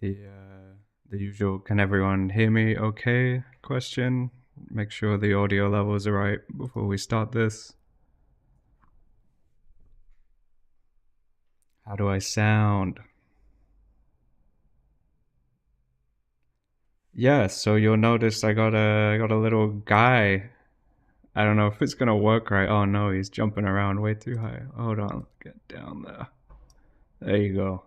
The usual "can everyone hear me okay" question. Make sure the audio levels are right before we start this. How do I sound? Yeah, so you'll notice I got a little guy. I don't know if it's gonna work right. Oh no, he's jumping around way too high. Hold on, get down there. There you go.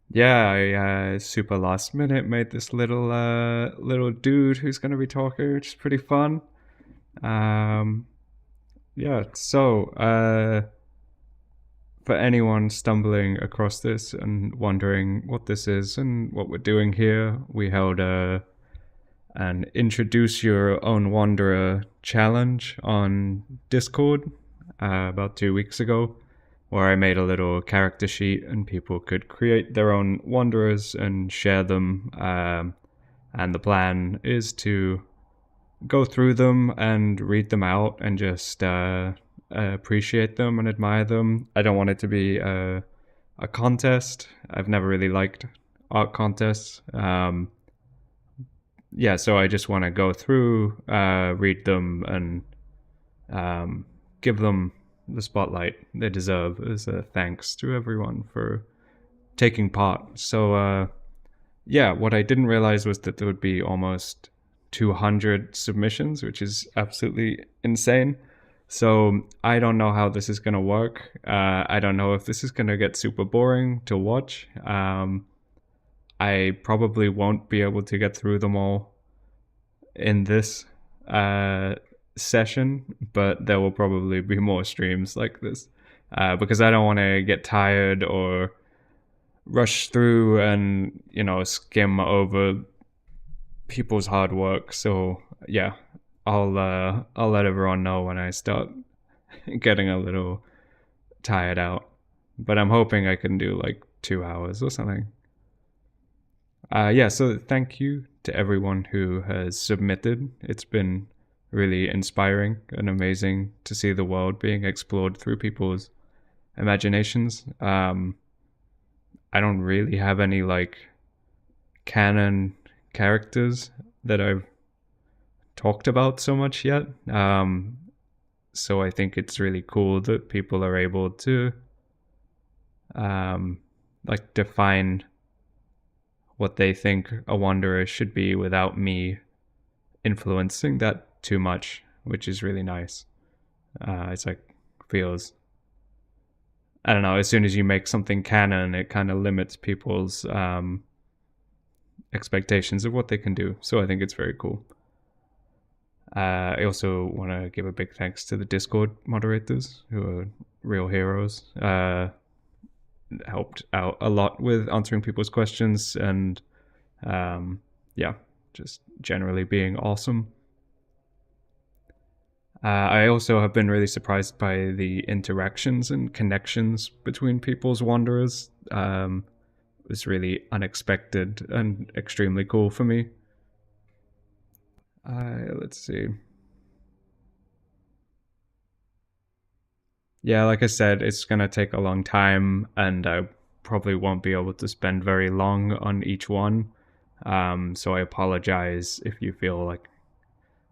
Yeah, I super last minute made this little dude who's gonna be talking, which is pretty fun. Um, yeah. For anyone stumbling across this and wondering what this is and what we're doing here, we held an Introduce Your Own Wanderer challenge on Discord about 2 weeks ago, where I made a little character sheet and people could create their own wanderers and share them. And the plan is to go through them and read them out and just appreciate them and admire them. I don't want it to be a contest. I've never really liked art contests. Yeah, so I just want to go through, read them, and give them the spotlight they deserve as a thanks to everyone for taking part. Yeah, what I didn't realize was that there would be almost 200 submissions, which is absolutely insane. So I don't know how this is going to work. I don't know if this is going to get super boring to watch. I probably won't be able to get through them all in this uh, session, but there will probably be more streams like this because I don't want to get tired or rush through and skim over people's hard work. So yeah, I'll let everyone know when I start getting a little tired out. But I'm hoping I can do like 2 hours or something. Yeah, so thank you to everyone who has submitted. It's been really inspiring and amazing to see the world being explored through people's imaginations. I don't really have any like canon characters that I've talked about so much yet. So I think it's really cool that people are able to like define what they think a wanderer should be without me influencing that too much, which is really nice. It's like feels I don't know. As soon as you make something canon, it kind of limits people's expectations of what they can do. So I think it's very cool. I also want to give a big thanks to the Discord moderators who are real heroes. Helped out a lot with answering people's questions and yeah, just generally being awesome. I also have been really surprised by the interactions and connections between people's wanderers. It was really unexpected and extremely cool for me. Let's see. Yeah, like I said, it's gonna take a long time, and I probably won't be able to spend very long on each one. So I apologize if you feel like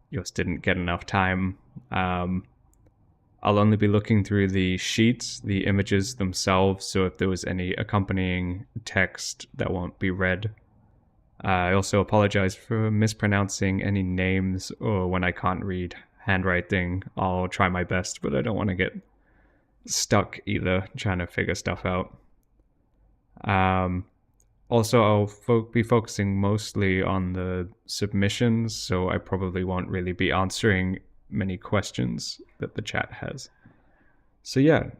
you just didn't get enough time. I'll only be looking through the sheets, the images themselves, so if there was any accompanying text that won't be read. I also apologize for mispronouncing any names or when I can't read handwriting. I'll try my best, but I don't want to get stuck either trying to figure stuff out. Um, Also, I'll be focusing mostly on the submissions, so I probably won't really be answering many questions that the chat has. So yeah,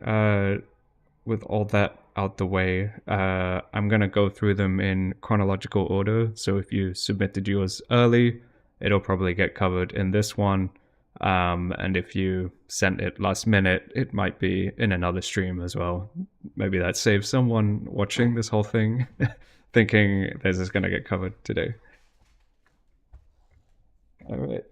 with all that out the way, I'm gonna go through them in chronological order. So if you submitted yours early, it'll probably get covered in this one. And if you sent it last minute, it might be in another stream as well. Maybe that saves someone watching this whole thing thinking this is gonna get covered today. All right.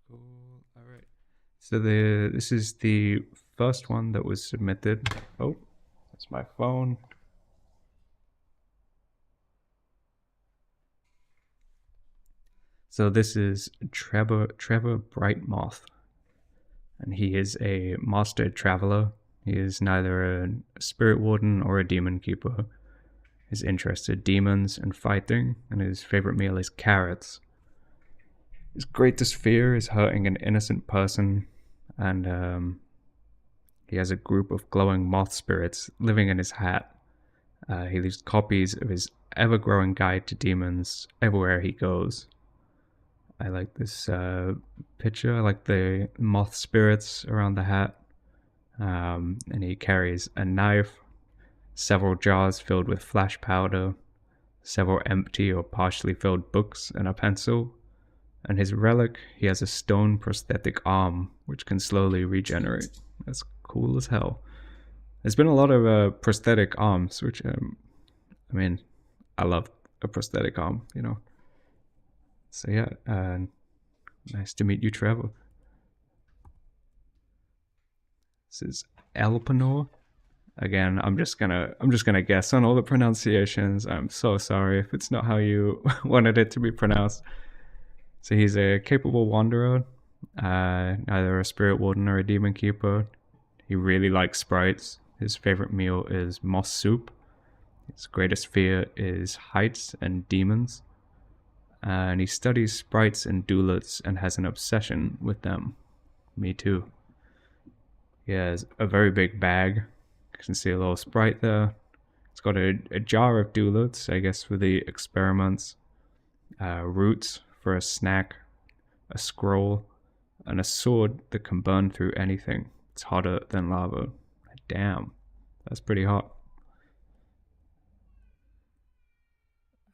Cool. All right. So this is the first one that was submitted. Oh, that's my phone. So this is Trevor Brightmoth, and he is a master traveler. He is neither a spirit warden or a demon keeper. His interests are demons and fighting, and his favorite meal is carrots. His greatest fear is hurting an innocent person, and he has a group of glowing moth spirits living in his hat. He leaves copies of his ever-growing guide to demons everywhere he goes. I like this picture. I like the moth spirits around the hat. And he carries a knife, several jars filled with flash powder, several empty or partially filled books, and a pencil. And his relic, he has a stone prosthetic arm, which can slowly regenerate. That's cool as hell. There's been a lot of prosthetic arms, which, I mean, I love a prosthetic arm, you know. So yeah, nice to meet you, Trevor. This is Elpenor. Again, I'm just gonna guess on all the pronunciations. I'm so sorry if it's not how you wanted it to be pronounced. So he's a capable wanderer, either a spirit warden or a demon keeper. He really likes sprites. His favorite meal is moss soup. His greatest fear is heights and demons. And he studies sprites and doulets and has an obsession with them. Me too. He has a very big bag. You can see a little sprite there. It's got a jar of doulets, I guess, for the experiments. Roots for a snack. A scroll. And a sword that can burn through anything. It's hotter than lava. Damn. That's pretty hot.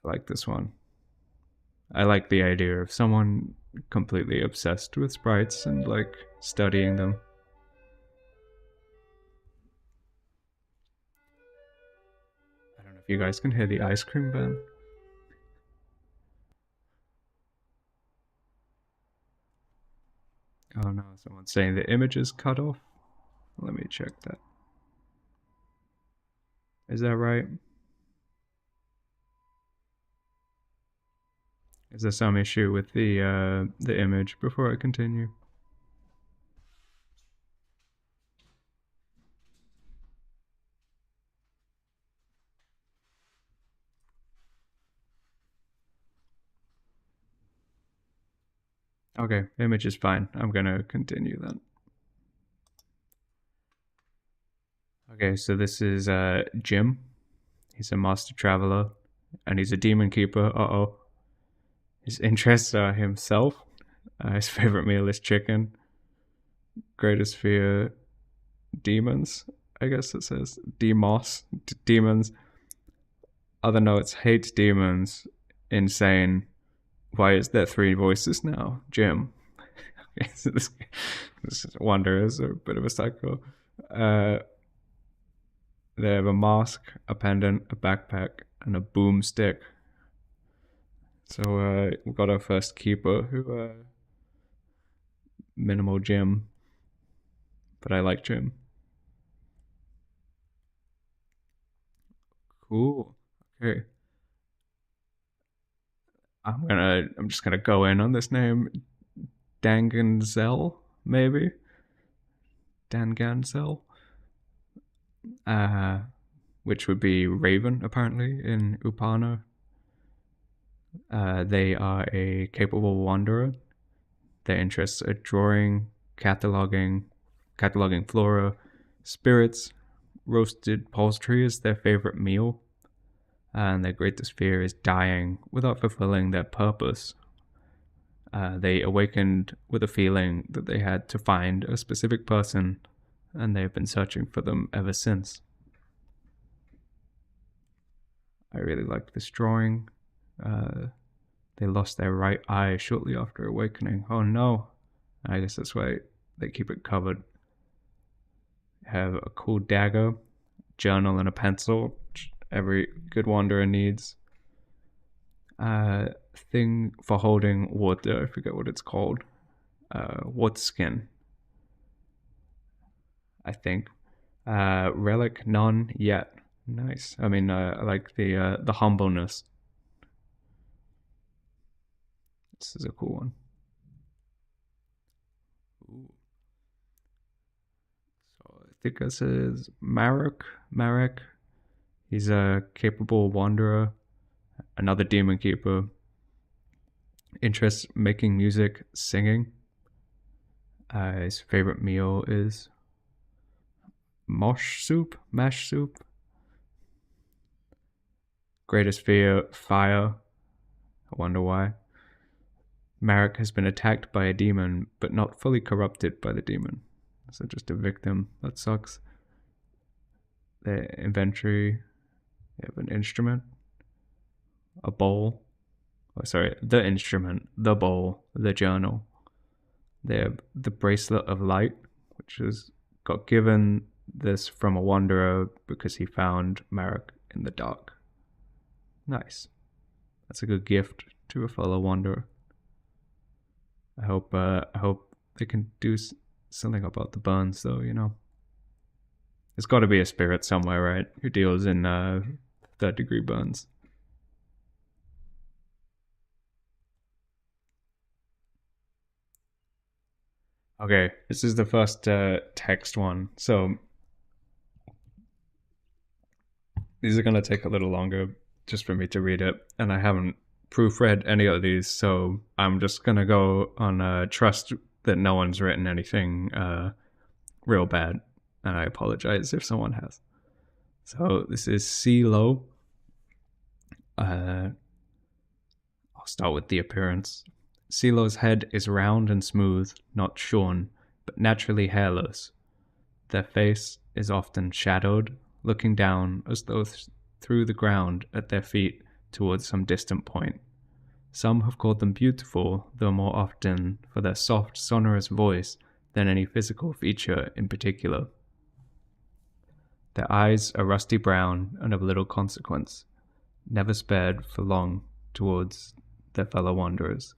I like this one. I like the idea of someone completely obsessed with sprites and like studying them. I don't know if you guys can hear the ice cream van. Oh no, someone's saying the image is cut off. Let me check that. Is that right? Is there some issue with the image before I continue? Okay, image is fine. I'm gonna continue then. Okay, so this is Jim. He's a master traveler, and he's a demon keeper. Uh-oh. His interests are himself. His favorite meal is chicken. Greatest fear, demons. I guess it says demos, demons. Other notes: hates demons. Insane. Why is there 3 voices now? Jim. Okay, so this Wonder is a bit of a psycho. They have a mask, a pendant, a backpack, and a boomstick. So we've got our first keeper who minimal Jim. But I like Jim. Cool. Okay. I'm just gonna go in on this name. Danganzel, maybe? Danganzel? Which would be Raven, apparently, in Upana. They are a capable wanderer. Their interests are drawing, cataloging flora, spirits, roasted poultry is their favorite meal, and their greatest fear is dying without fulfilling their purpose. They awakened with a feeling that they had to find a specific person, and they've been searching for them ever since. I really liked this drawing. They lost their right eye shortly after awakening. Oh no. I guess that's why they keep it covered. Have a cool dagger, journal, and a pencil, which every good wanderer needs. Thing for holding water, I forget what it's called. Wood skin. I think. Relic, none yet. Nice. I mean, I like the humbleness. This is a cool one. Ooh. So I think this is Marek. Marek. He's a capable wanderer, another demon keeper. Interests making music, singing. His favorite meal is mosh soup, mash soup. Greatest fear, fire. I wonder why. Marek has been attacked by a demon, but not fully corrupted by the demon. So just a victim. That sucks. Their inventory. They have an instrument. A bowl. Oh, sorry. The instrument. The bowl. The journal. They have the bracelet of light, which was got given this from a wanderer because he found Marek in the dark. Nice. That's a good gift to a fellow wanderer. I hope they can do something about the burns, though. You know, there's got to be a spirit somewhere, right, who deals in third-degree burns. Okay, this is the first text one, so these are gonna take a little longer just for me to read it, and I haven't proofread any of these, so I'm just gonna go on trust that no one's written anything real bad, and I apologize if someone has. So this is CeeLo. I'll start with the appearance. CeeLo's head is round and smooth, not shorn, but naturally hairless. Their face is often shadowed, looking down as though through the ground at their feet towards some distant point. Some have called them beautiful, though more often for their soft, sonorous voice than any physical feature in particular. Their eyes are rusty brown and of little consequence, never spared for long towards their fellow wanderers.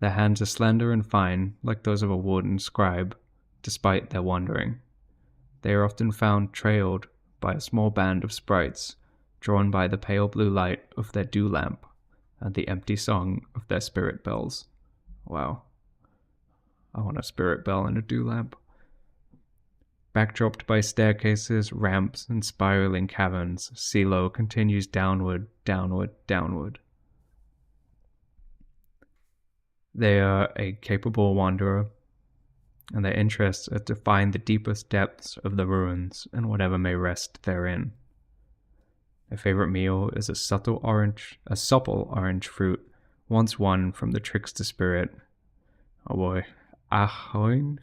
Their hands are slender and fine, like those of a wooden scribe, despite their wandering. They are often found trailed by a small band of sprites, drawn by the pale blue light of their dew lamp and the empty song of their spirit bells. Wow. I want a spirit bell and a dew lamp. Backdropped by staircases, ramps, and spiraling caverns, CeeLo continues downward, downward, downward. They are a capable wanderer, and their interests are to find the deepest depths of the ruins and whatever may rest therein. Their favorite meal is a supple orange fruit, once won from the trickster spirit. Oh boy, Ahoin,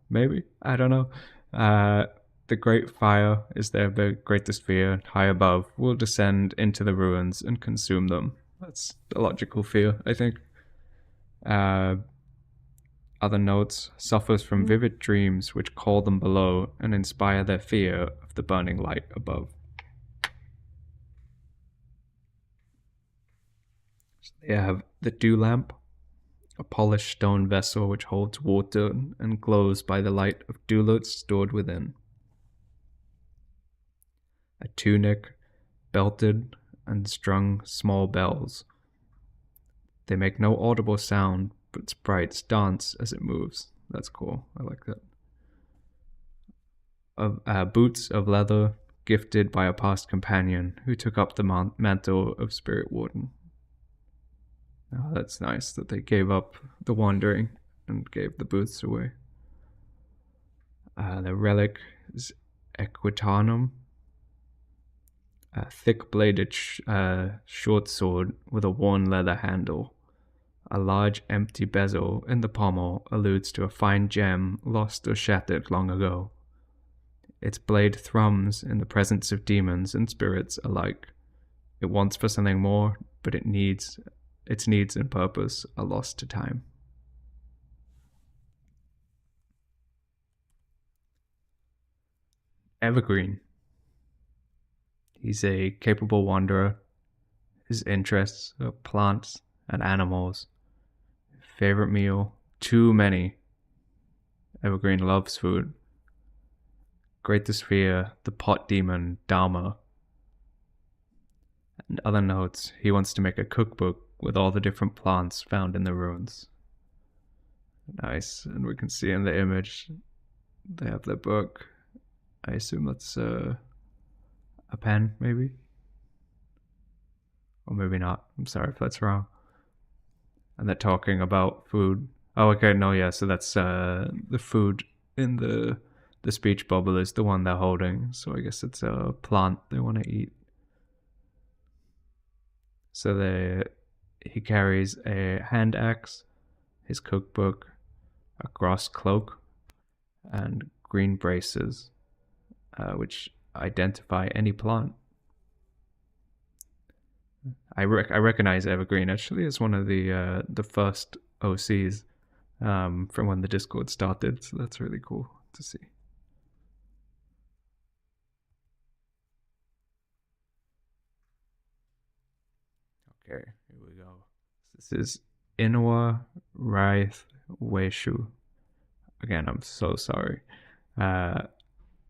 maybe? I don't know. The great fire is their greatest fear. High above will descend into the ruins and consume them. That's a logical fear, I think. Other notes: suffers from vivid dreams which call them below and inspire their fear of the burning light above. So they have the dew lamp, a polished stone vessel which holds water and glows by the light of dewlets stored within. A tunic, belted and strung small bells. They make no audible sound, but sprites dance as it moves. That's cool. I like that. Boots of leather, gifted by a past companion who took up the mantle of Spirit Warden. Oh, that's nice that they gave up the wandering and gave the boots away. The relic is Equitanum, a thick-bladed short sword with a worn leather handle. A large empty bezel in the pommel alludes to a fine gem lost or shattered long ago. Its blade thrums in the presence of demons and spirits alike. It wants for something more, but its needs and purpose are lost to time. Evergreen. He's a capable wanderer. His interests are plants and animals. Favorite meal: too many. Evergreen loves food. Greatest fear, the pot demon Dharma. And other notes, he wants to make a cookbook with all the different plants found in the ruins. Nice, and we can see in the image they have their book. I assume that's a pen, maybe? Or maybe not. I'm sorry if that's wrong. And they're talking about food. Oh, okay, no, yeah, so that's the food in the speech bubble is the one they're holding. So I guess it's a plant they want to eat. So he carries a hand axe, his cookbook, a grass cloak, and green braces, which identify any plant. I recognize evergreen actually as one of the first OCs from when the Discord started, so that's really cool to see. Okay, here we go. This is Inwa Raith Weishu. Again, I'm so sorry.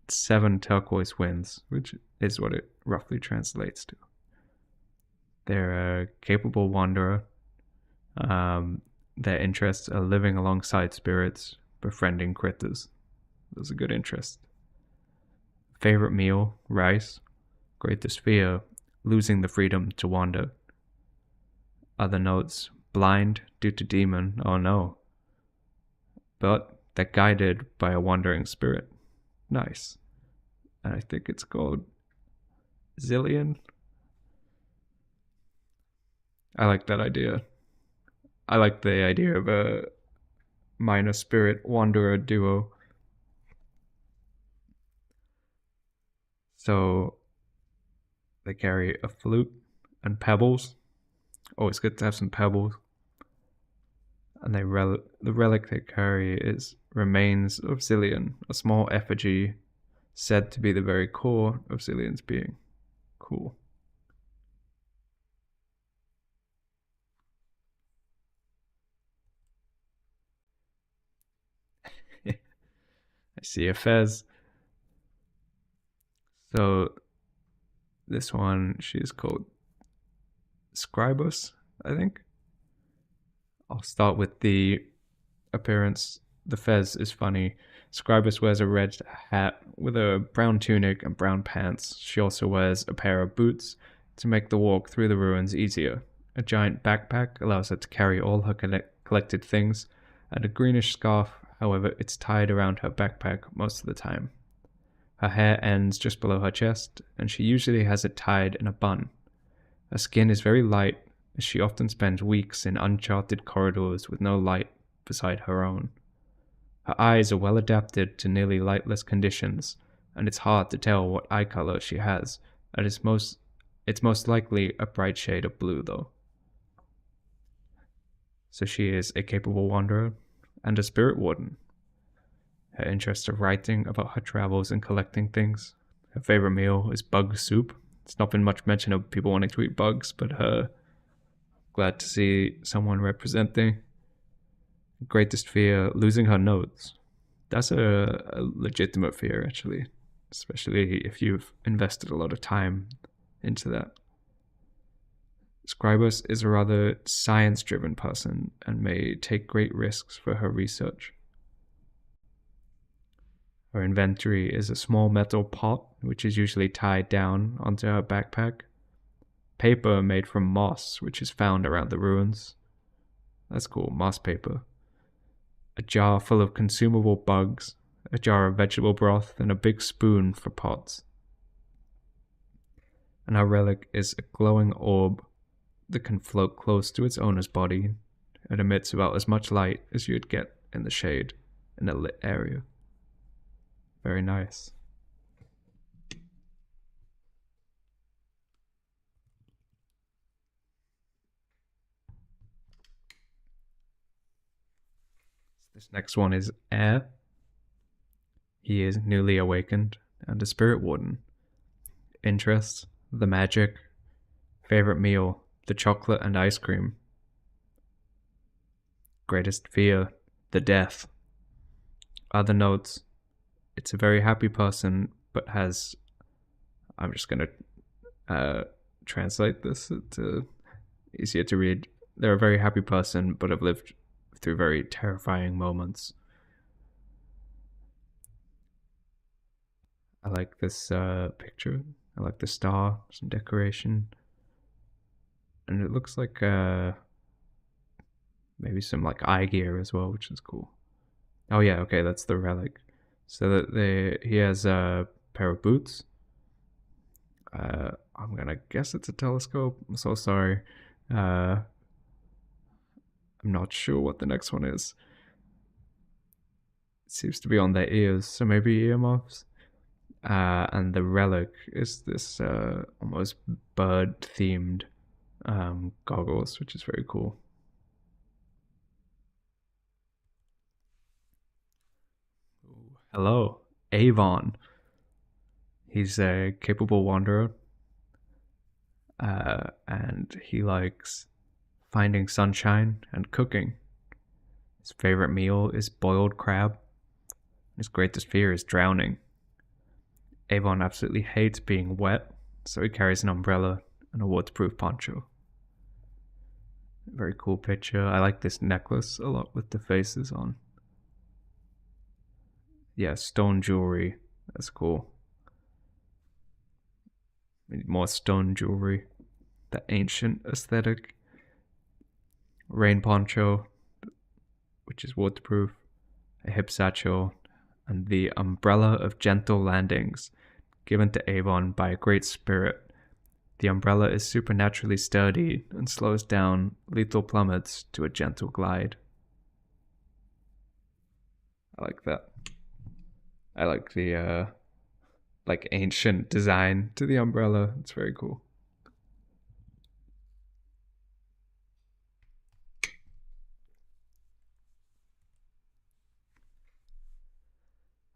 7 turquoise winds, which is what it roughly translates to. They're a capable wanderer. Their interests are living alongside spirits, befriending critters. Those are good interests. Favorite meal, rice. Greatest fear, losing the freedom to wander. Other notes, blind due to demon, oh no. But they're guided by a wandering spirit. Nice. And I think it's called Zillion. I like that idea. I like the idea of a minor spirit wanderer duo. So they carry a flute and pebbles. Always good to have some pebbles. And the relic they carry is remains of Zillion, a small effigy said to be the very core of Zillion's being. Cool. I see a fez. So this one, she's called Scribus, I think. I'll start with the appearance. The fez is funny. Scribus wears a red hat with a brown tunic and brown pants. She also wears a pair of boots to make the walk through the ruins easier. A giant backpack allows her to carry all her collected things, and a greenish scarf, however, it's tied around her backpack most of the time. Her hair ends just below her chest, and she usually has it tied in a bun. Her skin is very light, as she often spends weeks in uncharted corridors with no light beside her own. Her eyes are well adapted to nearly lightless conditions, and it's hard to tell what eye color she has, and it's most likely a bright shade of blue though. So she is a capable wanderer and a spirit warden. Her interests are writing about her travels and collecting things. Her favorite meal is bug soup. It's not been much mention of people wanting to eat bugs, but glad to see someone representing. Greatest fear, losing her notes. That's a legitimate fear, actually, especially if you've invested a lot of time into that. Scribus is a rather science-driven person and may take great risks for her research. Her inventory is a small metal pot, which is usually tied down onto her backpack. Paper made from moss, which is found around the ruins. That's cool, moss paper. A jar full of consumable bugs, a jar of vegetable broth, and a big spoon for pots. And her relic is a glowing orb that can float close to its owner's body. It emits about as much light as you'd get in the shade in a lit area. Very nice. This next one is Air. He is newly awakened and a spirit warden. Interests, the magic. Favorite meal, the chocolate and ice cream. Greatest fear, the death. Other notes, it's a very happy person, but has. I'm just gonna translate this to easier to read. They're a very happy person, but have lived through very terrifying moments. I like this picture. I like the star, some decoration, and it looks like maybe some like eye gear as well, which is cool. Oh yeah, okay, that's the relic. So that he has a pair of boots. I'm gonna guess it's a telescope. I'm so sorry. I'm not sure what the next one is. It seems to be on their ears, so maybe earmuffs. And the relic is this almost bird themed goggles, which is very cool. Hello, Avon. He's a capable wanderer, and he likes finding sunshine and cooking. His favorite meal is boiled crab. His greatest fear is drowning. Avon absolutely hates being wet, so he carries an umbrella and a waterproof poncho. Very cool picture. I like this necklace a lot with the faces on. Yeah, stone jewelry. That's cool. More stone jewelry. The ancient aesthetic. Rain poncho, which is waterproof. A hip satchel. And the umbrella of gentle landings, given to Avon by a great spirit. The umbrella is supernaturally sturdy and slows down lethal plummets to a gentle glide. I like that. I like the like ancient design to the umbrella. It's very cool.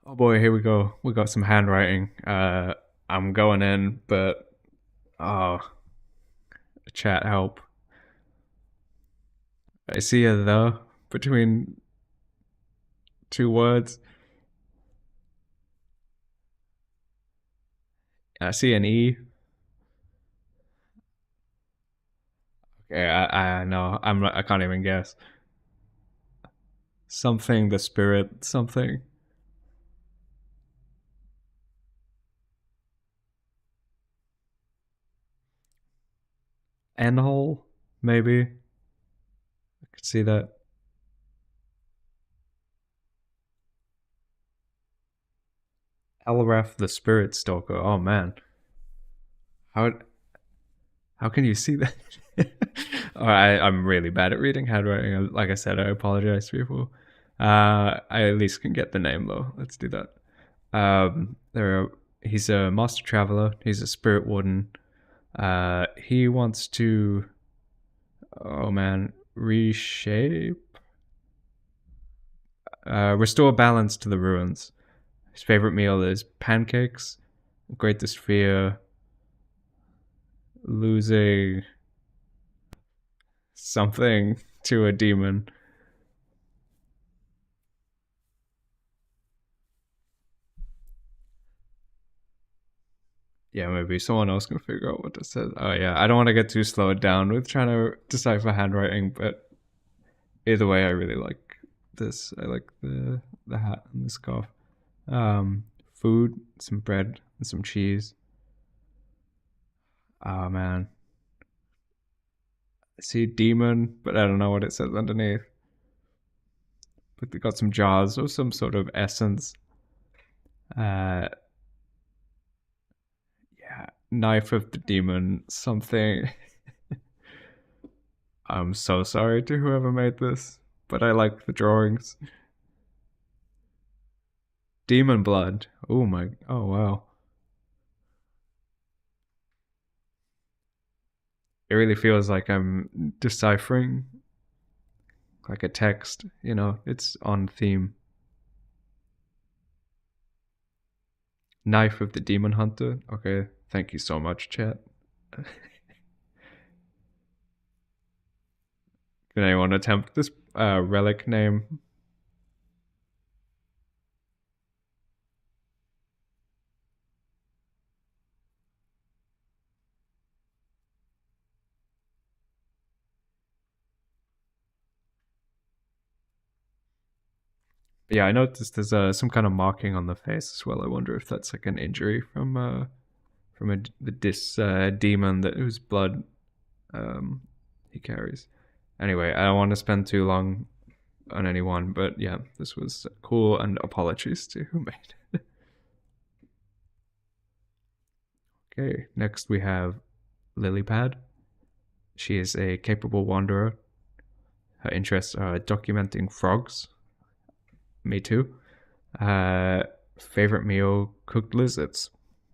Oh boy, here we go. We got some handwriting. I'm going in, but oh, chat help. I see a the between two words. I see an e. Okay, I know. I can't even guess. Something the spirit something. N hole maybe. I could see that. Elref the spirit stalker. Oh man. How how can you see that? I'm really bad at reading handwriting. Like I said, I apologize to people. I at least can get the name though. Let's do that. He's a master traveler. He's a spirit warden. He wants to, oh man, restore balance to the ruins. His favorite meal is pancakes. Greatest fear, losing something to a demon. Yeah, maybe someone else can figure out what this says. Oh yeah, I don't want to get too slowed down with trying to decipher handwriting, but either way, I really like this. I like the hat and the scarf. Food, some bread and some cheese. Oh man, I see demon, but I don't know what it says underneath. But they got some jars of some sort of essence. Uh, yeah, knife of the demon, something. I'm so sorry to whoever made this, but I like the drawings. Demon blood. Oh my. Oh wow. It really feels like I'm deciphering like a text. You know, it's on theme. Knife of the demon hunter. Okay, thank you so much, chat. Can anyone attempt this relic name? Yeah, I noticed there's some kind of marking on the face as well. I wonder if that's like an injury from this demon that whose blood um, he carries. Anyway, I don't want to spend too long on anyone, but yeah, this was cool, and apologies to who made it. Okay, next we have Lilypad. She is a capable wanderer. Her interests are documenting frogs. Me too. Uh, Favorite meal: cooked lizards.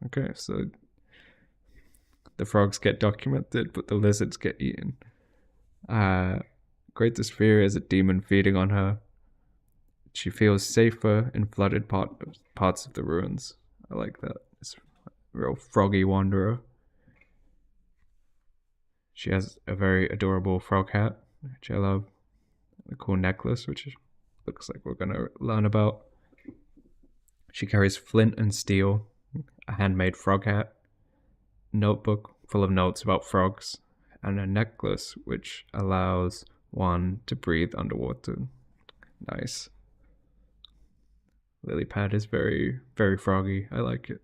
Okay, so the frogs get documented, but the lizards get eaten. Uh, Greatest fear is a demon feeding on her. She feels safer in flooded parts of the ruins. I like that. It's a real froggy wanderer. She has a very adorable frog hat, which I love. A cool necklace, which looks like we're gonna learn about. She carries flint and steel, a handmade frog hat, notebook full of notes about frogs, and a necklace which allows one to breathe underwater. Nice. Lily pad is very, very froggy. I like it.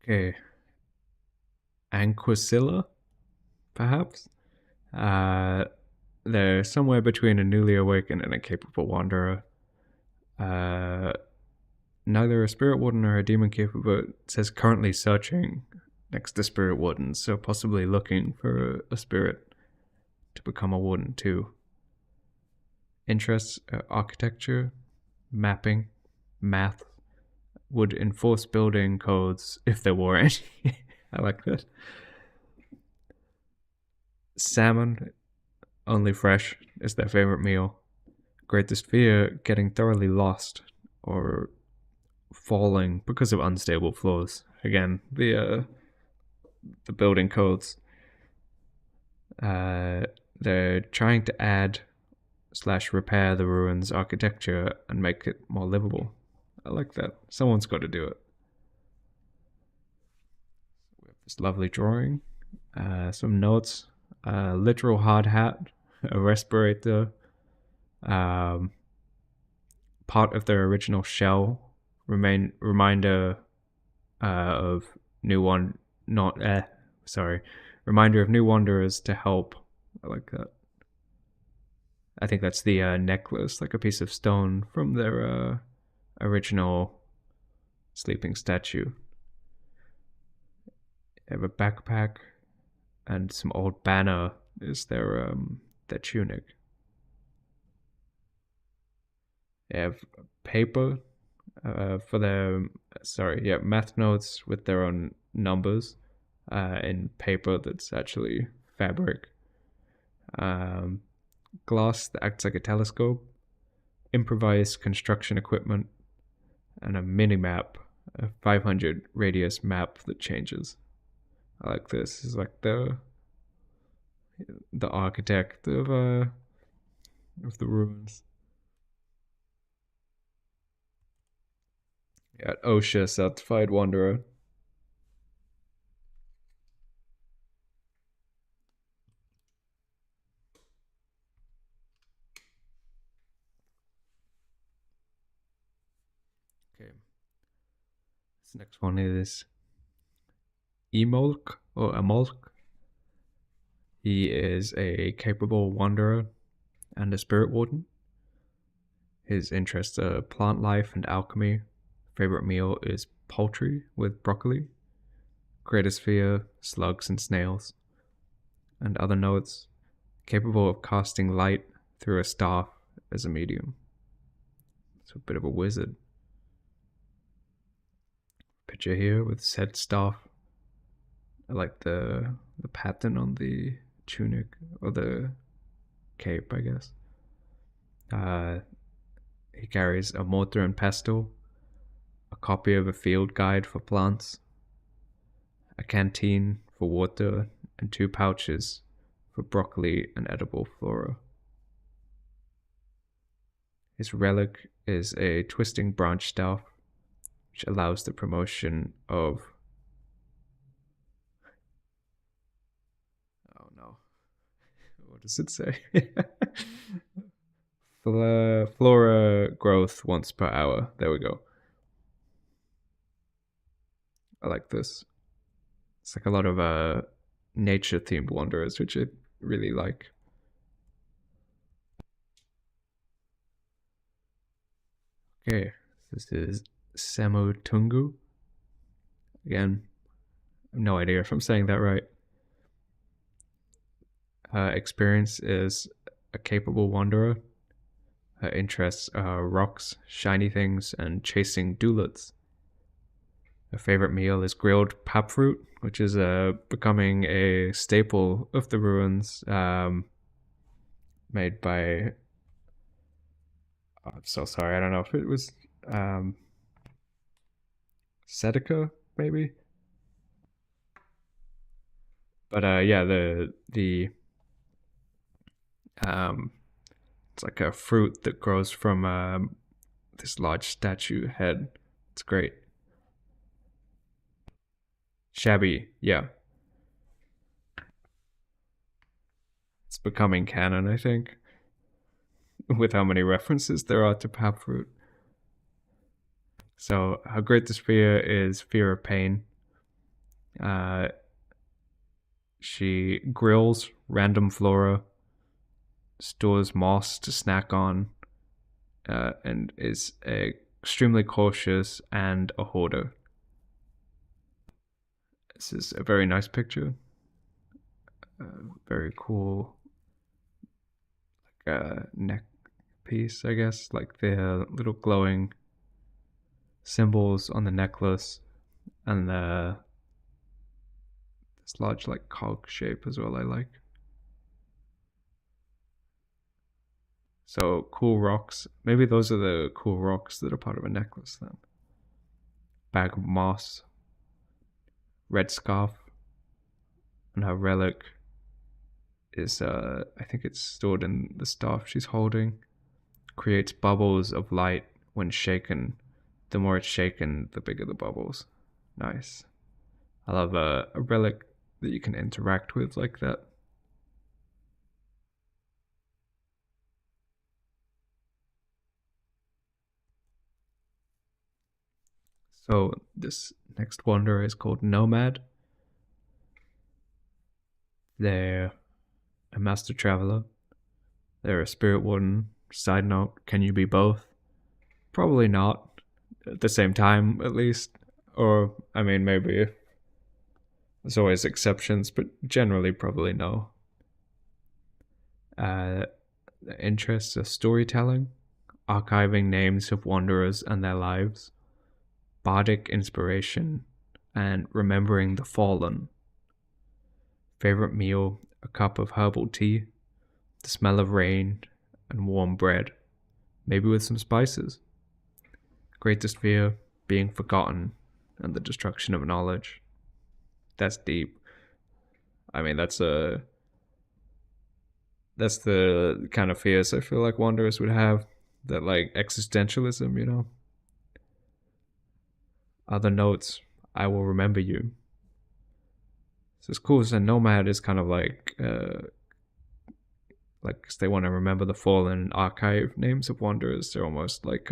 Okay. Anquisilla, perhaps? Uh, they're somewhere between a newly awakened and a capable wanderer. Uh, Neither a spirit warden nor a demon keeper, but it says currently searching next to spirit wardens, so possibly looking for a spirit to become a warden too. Interests: architecture, mapping, math, would enforce building codes if there were any. I like that. Salmon, only fresh, is their favorite meal. Greatest fear: getting thoroughly lost or falling because of unstable floors. Again, the building codes. Uh, they're trying to add slash repair the ruins architecture and make it more livable. I like that. Someone's got to do it. We have this lovely drawing, some notes, a literal hard hat, a respirator, um, part of their original shell, reminder of new one, not sorry, reminder of new wanderers to help. I like that. I think that's the necklace, like a piece of stone from their original sleeping statue. They have a backpack and some old banner is their tunic. They have paper for their math notes with their own numbers in paper that's actually fabric. Um, Glass that acts like a telescope, improvised construction equipment, and a mini map, a 500 radius map that changes. I like this. This is like the architect of the ruins. Yeah, OSHA certified wanderer. Okay, this next one is Emolk or Amolk. He is a capable wanderer and a spirit warden. His interests are plant life and alchemy. Favorite meal is poultry with broccoli. Greatest fear: slugs and snails. And other notes: capable of casting light through a staff as a medium. So a bit of a wizard. Picture here with said staff. I like the pattern on the tunic or the cape, I guess. He carries a mortar and pestle, a copy of a field guide for plants, a canteen for water, and 2 pouches for broccoli and edible flora. His relic is a twisting branch staff, which allows the promotion of What does it say? Flora growth once per hour. There we go. I like this. It's like a lot of nature themed wanderers, which I really like. Okay, this is Samutungu. Again, I have no idea if I'm saying that right. Her experience is a capable wanderer. Her interests are rocks, shiny things, and chasing duelets. Her favorite meal is grilled pap fruit, which is becoming a staple of the ruins, made by. Oh, I'm so sorry. I don't know if it was um, Sedeca, maybe. But yeah, the um, it's like a fruit that grows from this large statue head. It's great. Shabby, yeah. It's becoming canon, I think, with how many references there are to pap fruit. So her greatest fear is fear of pain. Uh, she grills random flora, stores moss to snack on, and is extremely cautious and a hoarder. This is a very nice picture. Very cool neck piece, I guess. Like the little glowing symbols on the necklace and this large like cog shape as well. I like. So cool rocks. Maybe those are the cool rocks that are part of a necklace then. Bag of moss, red scarf, and her relic is I think it's stored in the staff she's holding. Creates bubbles of light when shaken. The more it's shaken, the bigger the bubbles. Nice. I love a relic that you can interact with like that. So this next wanderer is called Nomad. They're a master traveler. They're a spirit warden. Side note, can you be both? Probably not. At the same time, at least. Or, I mean, maybe. There's always exceptions, but generally, probably no. The interests are storytelling, archiving names of wanderers and their lives, bardic inspiration, and remembering the fallen. Favorite meal, a cup of herbal tea, the smell of rain, and warm bread, maybe with some spices. Greatest fear, being forgotten, and the destruction of knowledge. That's deep. I mean, that's the kind of fears I feel like wanderers would have. That like existentialism, you know. Other notes, I will remember you. So it's cool. So Nomad is kind of like they want to remember the fallen archive names of wanderers. They're almost like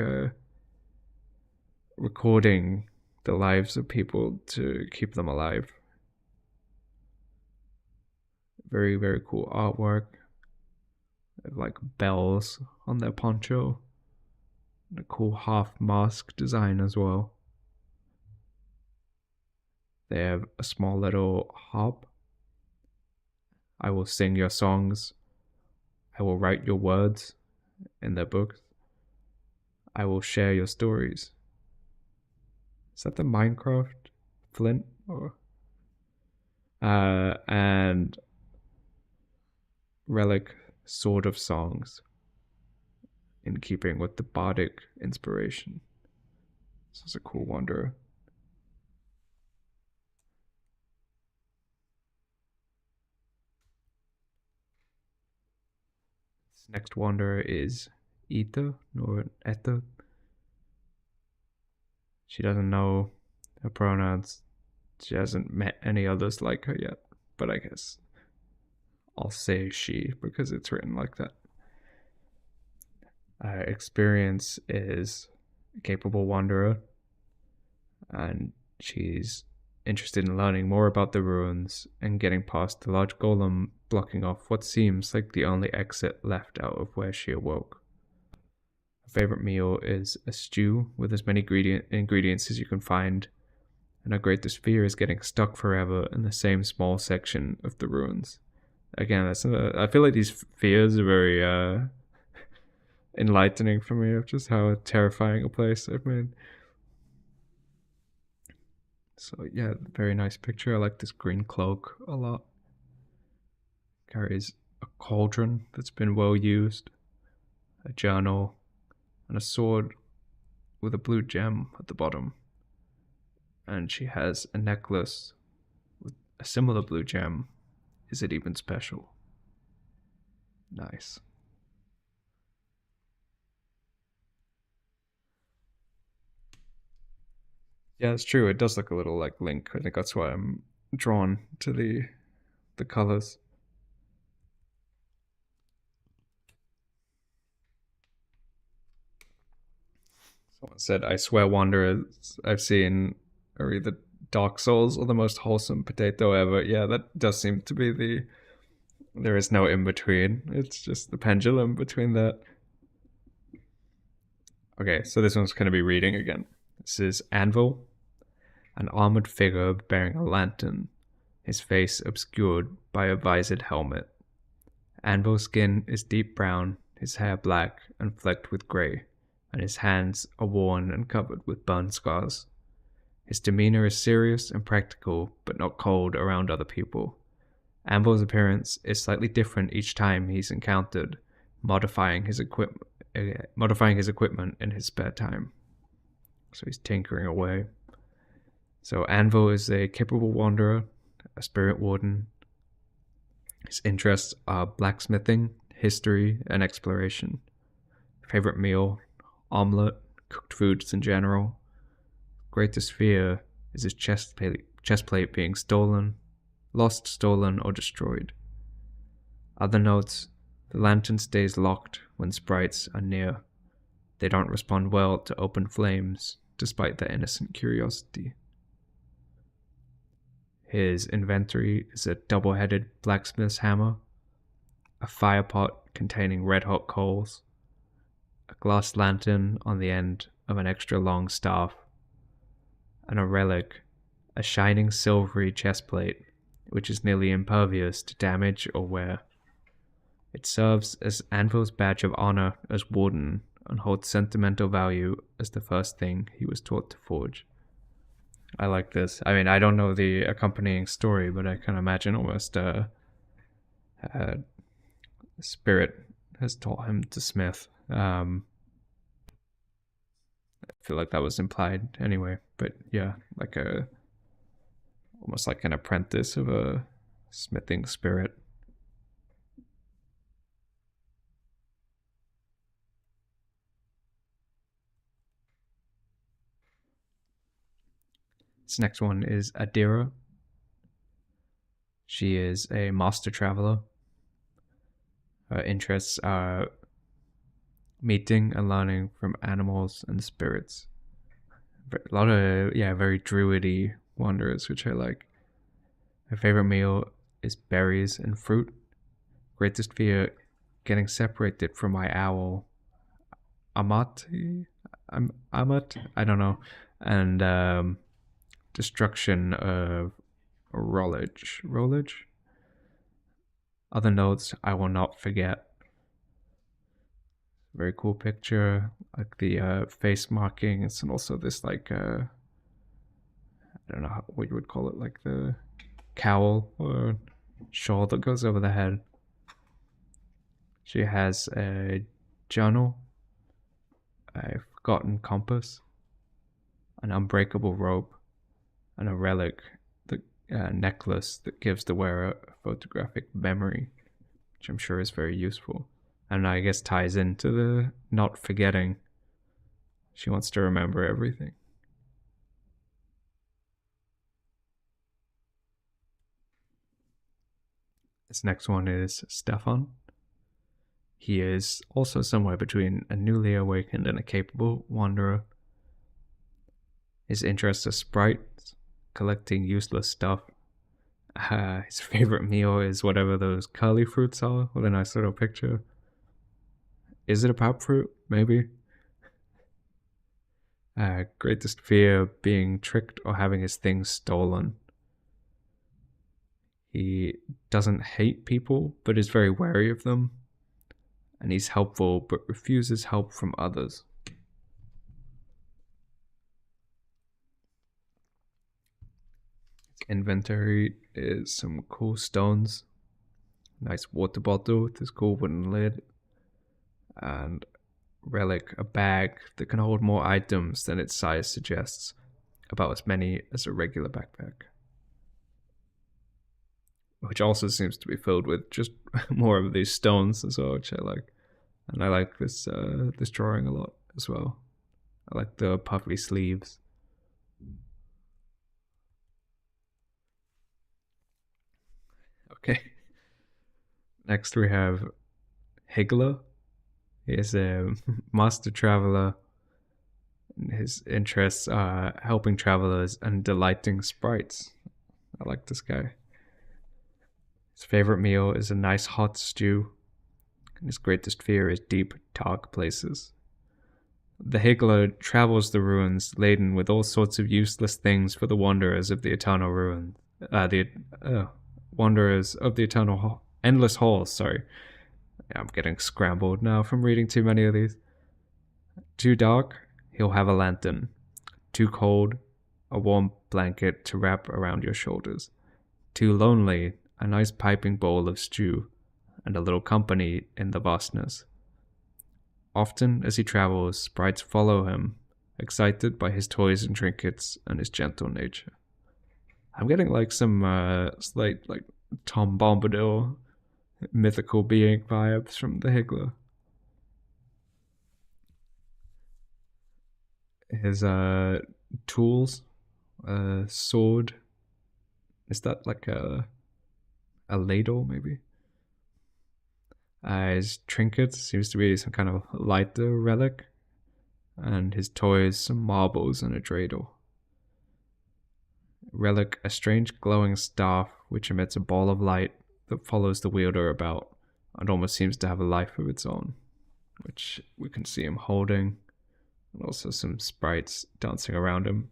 recording the lives of people to keep them alive. Very, very cool artwork. They have like bells on their poncho. And a cool half mask design as well. They have a small little harp. I will sing your songs. I will write your words in their books. I will share your stories. Is that the Minecraft Flint? Or and relic Sword of Songs, in keeping with the bardic inspiration. This is a cool wanderer. This next wanderer is Ether, or Ether. She doesn't know her pronouns. She hasn't met any others like her yet, but I guess I'll say she because it's written like that. Experience is a capable wanderer, and she's interested in learning more about the ruins and getting past the large golem blocking off what seems like the only exit left out of where she awoke. Her favorite meal is a stew with as many ingredients as you can find, and her greatest fear is getting stuck forever in the same small section of the ruins. Again, I feel like these fears are very enlightening for me of just how terrifying a place I've made. So yeah, very nice picture. I like this green cloak a lot. Carries a cauldron that's been well used, a journal, and a sword with a blue gem at the bottom. And she has a necklace with a similar blue gem. Is it even special? Nice. Yeah, it's true. It does look a little like Link. I think that's why I'm drawn to the colors. Someone said, "I swear, wanderers I've seen are either Dark Souls or the most wholesome potato ever." Yeah, that does seem to be the. There is no in between. It's just the pendulum between that. Okay, so this one's going to be reading again. This is Anvil, an armored figure bearing a lantern, his face obscured by a visored helmet. Anvil's skin is deep brown, his hair black and flecked with grey, and his hands are worn and covered with burn scars. His demeanor is serious and practical, but not cold around other people. Anvil's appearance is slightly different each time he's encountered, modifying his equipment in his spare time. So he's tinkering away. So Anvil is a capable wanderer, a spirit warden. His interests are blacksmithing, history, and exploration. Favorite meal, omelette, cooked foods in general. Greatest fear is his chest plate being stolen, lost, stolen, or destroyed. Other notes, the lantern stays locked when sprites are near. They don't respond well to open flames, despite their innocent curiosity. His inventory is a double-headed blacksmith's hammer, a fire pot containing red-hot coals, a glass lantern on the end of an extra long staff, and a relic, a shining silvery chest plate, which is nearly impervious to damage or wear. It serves as Anvil's badge of honor as warden and holds sentimental value as the first thing he was taught to forge. I like this. I mean, I don't know the accompanying story, but I can imagine almost spirit has taught him to smith. I feel like that was implied anyway, but yeah, like almost like an apprentice of a smithing spirit. This next one is Adira. She is a master traveler. Her interests are meeting and learning from animals and spirits. A lot of, very druidy wanderers, which I like. Her favorite meal is berries and fruit. Greatest fear, getting separated from my owl, Amat. Amat? I don't know. And destruction of Rollage. Other notes I will not forget. Very cool picture, like the face markings, and also this like I don't know what you would call it, like the cowl or shawl that goes over the head. She has a journal, a forgotten compass, an unbreakable rope, and a relic, the necklace that gives the wearer a photographic memory, which I'm sure is very useful. And I guess ties into the not forgetting. She wants to remember everything. This next one is Stefan. He is also somewhere between a newly awakened and a capable wanderer. His interests are sprites, collecting useless stuff. His favorite meal is whatever those curly fruits are, with a nice little picture. Is it a pap fruit? Maybe. Greatest fear being tricked or having his things stolen. He doesn't hate people, but is very wary of them. And he's helpful, but refuses help from others. His inventory is some cool stones, nice water bottle with this cool wooden lid, and relic, a bag that can hold more items than its size suggests, about as many as a regular backpack. Which also seems to be filled with just more of these stones as well, which I like. And I like this drawing a lot as well. I like the puffy sleeves. Okay. Next we have Higgler. He is a master traveler. His interests are helping travelers and delighting sprites. I like this guy. His favorite meal is a nice hot stew, and his greatest fear is deep, dark places. The Higgler travels the ruins laden with all sorts of useless things for the wanderers of the eternal ruins. Wanderers of the eternal endless halls. Sorry, I'm getting scrambled now from reading too many of these. Too dark, he'll have a lantern. Too cold, a warm blanket to wrap around your shoulders. Too lonely, a nice piping bowl of stew, and a little company in the vastness. Often, as he travels, sprites follow him, excited by his toys and trinkets and his gentle nature. I'm getting like some slight like Tom Bombadil mythical being vibes from the Higgler. His tools, sword. Is that like a ladle maybe? His trinket seems to be some kind of lighter relic, and his toys some marbles and a dreidel. Relic, a strange glowing staff which emits a ball of light that follows the wielder about and almost seems to have a life of its own, which we can see him holding, and also some sprites dancing around him.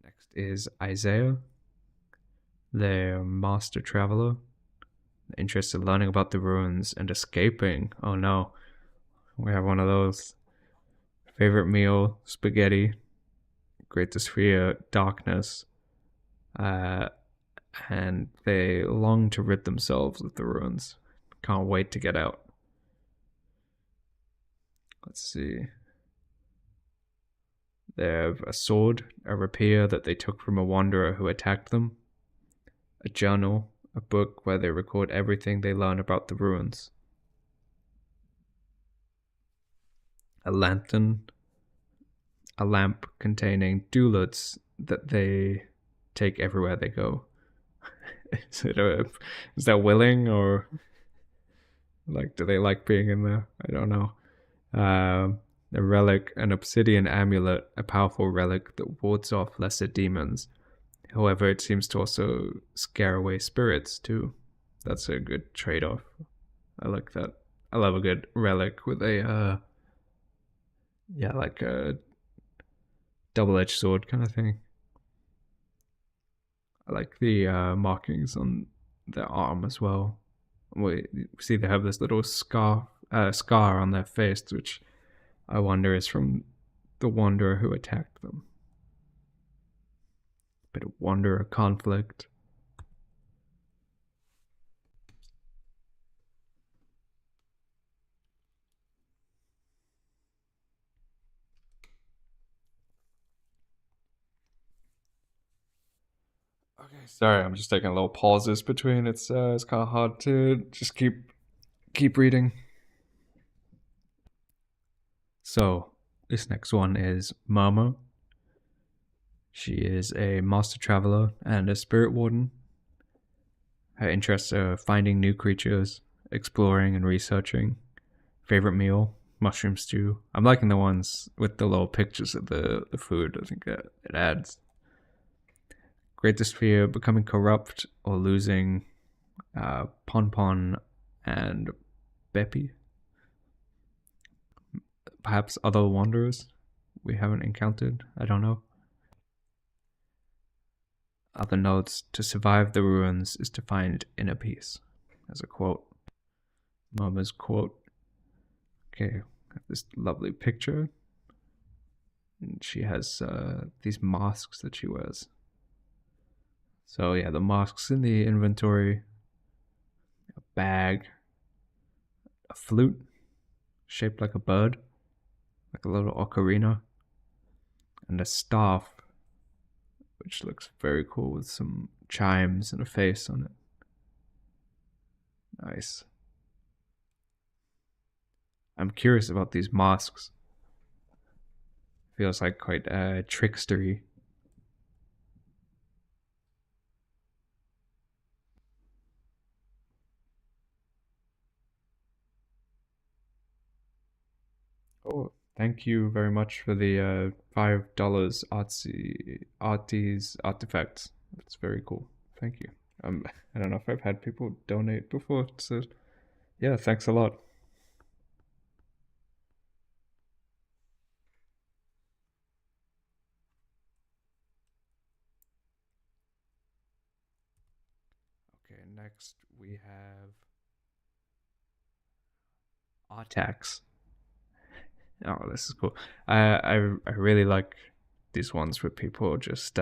Next is Isaiah, their master traveler, interested in learning about the ruins and escaping. Oh no, we have one of those. Favorite meal, spaghetti. Greatest fear, darkness. And they long to rid themselves of the ruins. Can't wait to get out. Let's see. They have a sword, a rapier that they took from a wanderer who attacked them, a journal, a book where they record everything they learn about the ruins, a lantern, a lamp containing douglets that they take everywhere they go. Is that willing, or like do they like being in there? I don't know. A relic, an obsidian amulet, a powerful relic that wards off lesser demons. However, it seems to also scare away spirits too. That's a good trade-off. I like that. I love a good relic with a like a double-edged sword kind of thing. I like the markings on their arm as well. We see they have this little scar on their face, which I wonder is from the wanderer who attacked them. Bit of wanderer conflict. Okay, sorry, I'm just taking little pauses between. It's kind of hard to just keep reading. So, This next one is Mama. She is a master traveler and a spirit warden. Her interests are finding new creatures, exploring and researching. Favorite meal, mushroom stew. I'm liking the ones with the little pictures of the food. I think it adds. Greatest fear, becoming corrupt or losing. Pon Pon and Beppy. Perhaps other wanderers we haven't encountered. I don't know. Other notes, to survive the ruins is to find inner peace. As a quote. Mama's quote. Okay, this lovely picture. And she has these masks that she wears. So yeah, the masks in the inventory. A bag. A flute shaped like a bird. Like a little ocarina. And a staff, which looks very cool with some chimes and a face on it. Nice. I'm curious about these masks. Feels like quite trickstery. Oh, thank you very much for the $5 arties artifacts. That's very cool. Thank you. I don't know if I've had people donate before, so yeah, thanks a lot. Okay, next we have Artax. Oh, this is cool. I really like these ones where people just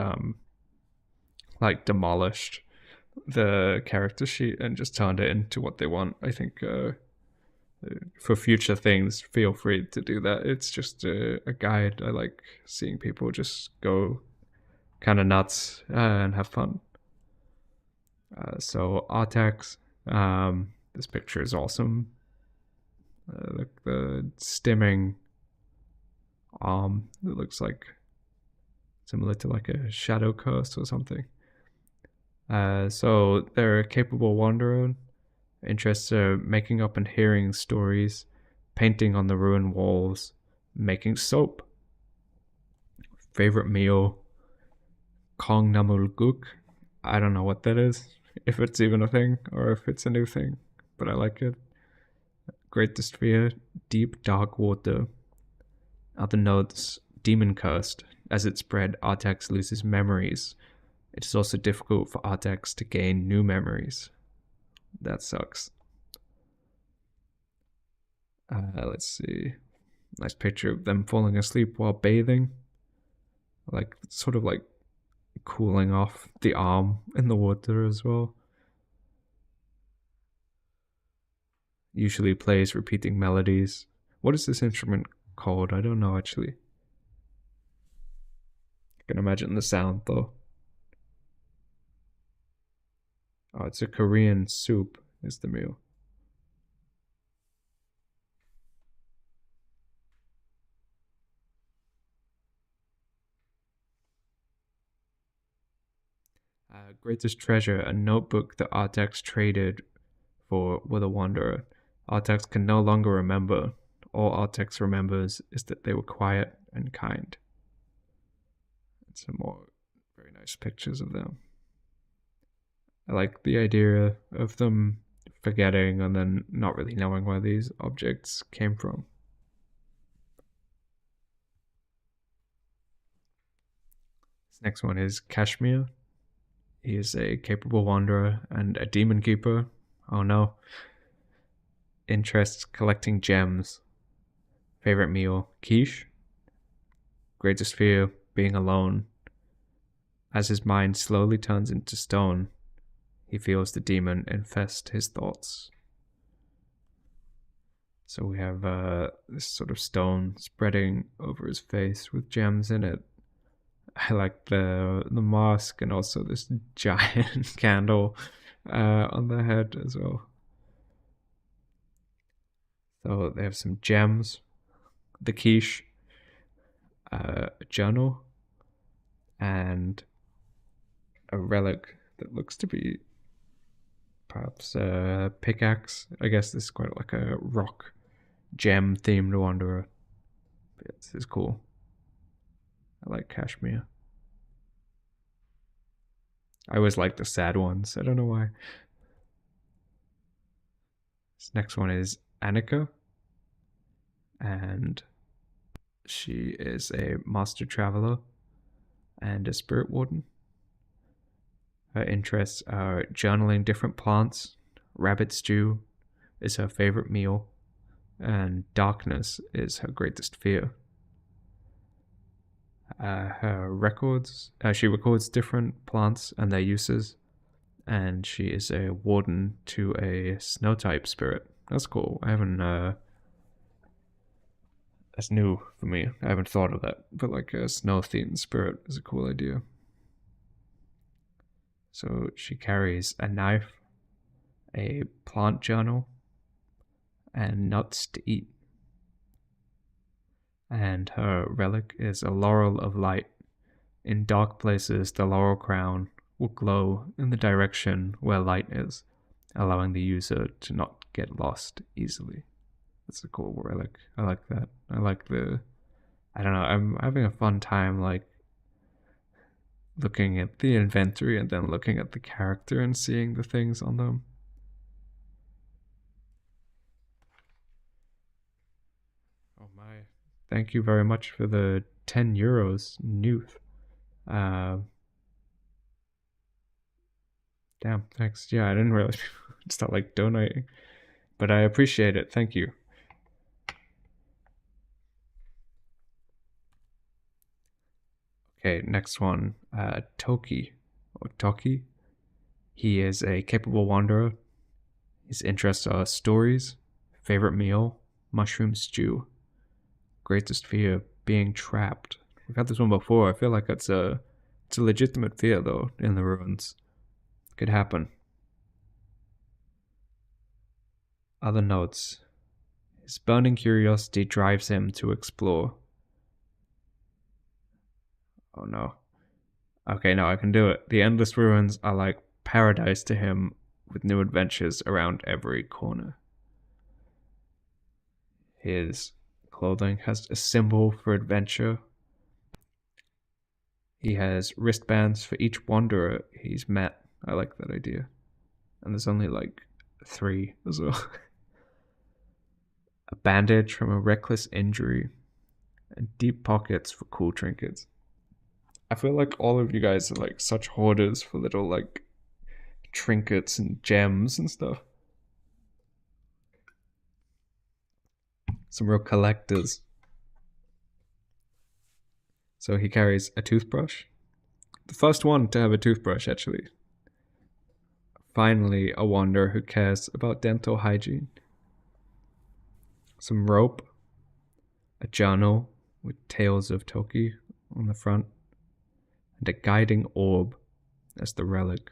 like demolished the character sheet and just turned it into what they want. I think for future things, feel free to do that. It's just a guide. I like seeing people just go kind of nuts and have fun. So Artax, this picture is awesome. The stimming arm, it looks like similar to like a shadow curse or something. So they're a capable wanderer. Interests are making up and hearing stories, painting on the ruined walls, making soap. Favorite meal, Kong Namul Guk. I don't know what that is, if it's even a thing or if it's a new thing, but I like it. Greatest fear, deep dark water. Other notes, demon cursed. As it spread, Artax loses memories. It is also difficult for Artax to gain new memories. That sucks. Let's see. Nice picture of them falling asleep while bathing. Like, sort of like cooling off the arm in the water as well. Usually plays repeating melodies. What is this instrument called? I don't know actually. I can imagine the sound though. Oh, it's a Korean soup, is the meal. Greatest treasure, a notebook that Artax traded for with a wanderer. Artax can no longer remember. All Artax remembers is that they were quiet and kind. And some more very nice pictures of them. I like the idea of them forgetting and then not really knowing where these objects came from. This next one is Kashmir. He is a capable wanderer and a demon keeper. Oh no. Interests, collecting gems. Favorite meal, quiche. Greatest fear, being alone. As his mind slowly turns into stone, he feels the demon infest his thoughts. So we have this sort of stone spreading over his face with gems in it. I like the mask and also this giant candle on the head as well. So they have some gems, the quiche, a journal, and a relic that looks to be perhaps a pickaxe. I guess this is quite like a rock gem themed wanderer. But this is cool. I like Kashmir. I always like the sad ones. I don't know why. This next one is Annika, and she is a master traveler and a spirit warden. Her interests are journaling different plants, rabbit stew is her favorite meal, and darkness is her greatest fear. She records different plants and their uses, and she is a warden to a snow type spirit. That's cool. I haven't. That's new for me. I haven't thought of that, but like a snow themed spirit is a cool idea. So she carries a knife, a plant journal, and nuts to eat. And her relic is a laurel of light. In dark places, the laurel crown will glow in the direction where light is, allowing the user to not get lost easily. That's a cool relic. I like that. I like the. I don't know. I'm having a fun time, like looking at the inventory and then looking at the character and seeing the things on them. Oh my. Thank you very much for the 10 euros, Newth. Damn, thanks. Yeah, I didn't realize people start like donating, but I appreciate it. Thank you. Okay, next one. Toki or Toki. He is a capable wanderer. His interests are stories, favorite meal, mushroom stew, greatest fear, being trapped. We've had this one before. I feel like it's a legitimate fear though in the ruins. Could happen. Other notes. His burning curiosity drives him to explore. Oh no. Okay, now I can do it. The endless ruins are like paradise to him, with new adventures around every corner. His clothing has a symbol for adventure. He has wristbands for each wanderer he's met. I like that idea. And there's only like 3 as well. A bandage from a reckless injury, and deep pockets for cool trinkets. I feel like all of you guys are like such hoarders for little like trinkets and gems and stuff. Some real collectors. So he carries a toothbrush. The first one to have a toothbrush, actually. Finally, a wanderer who cares about dental hygiene. Some rope. A journal with tales of Toki on the front. And a guiding orb as the relic.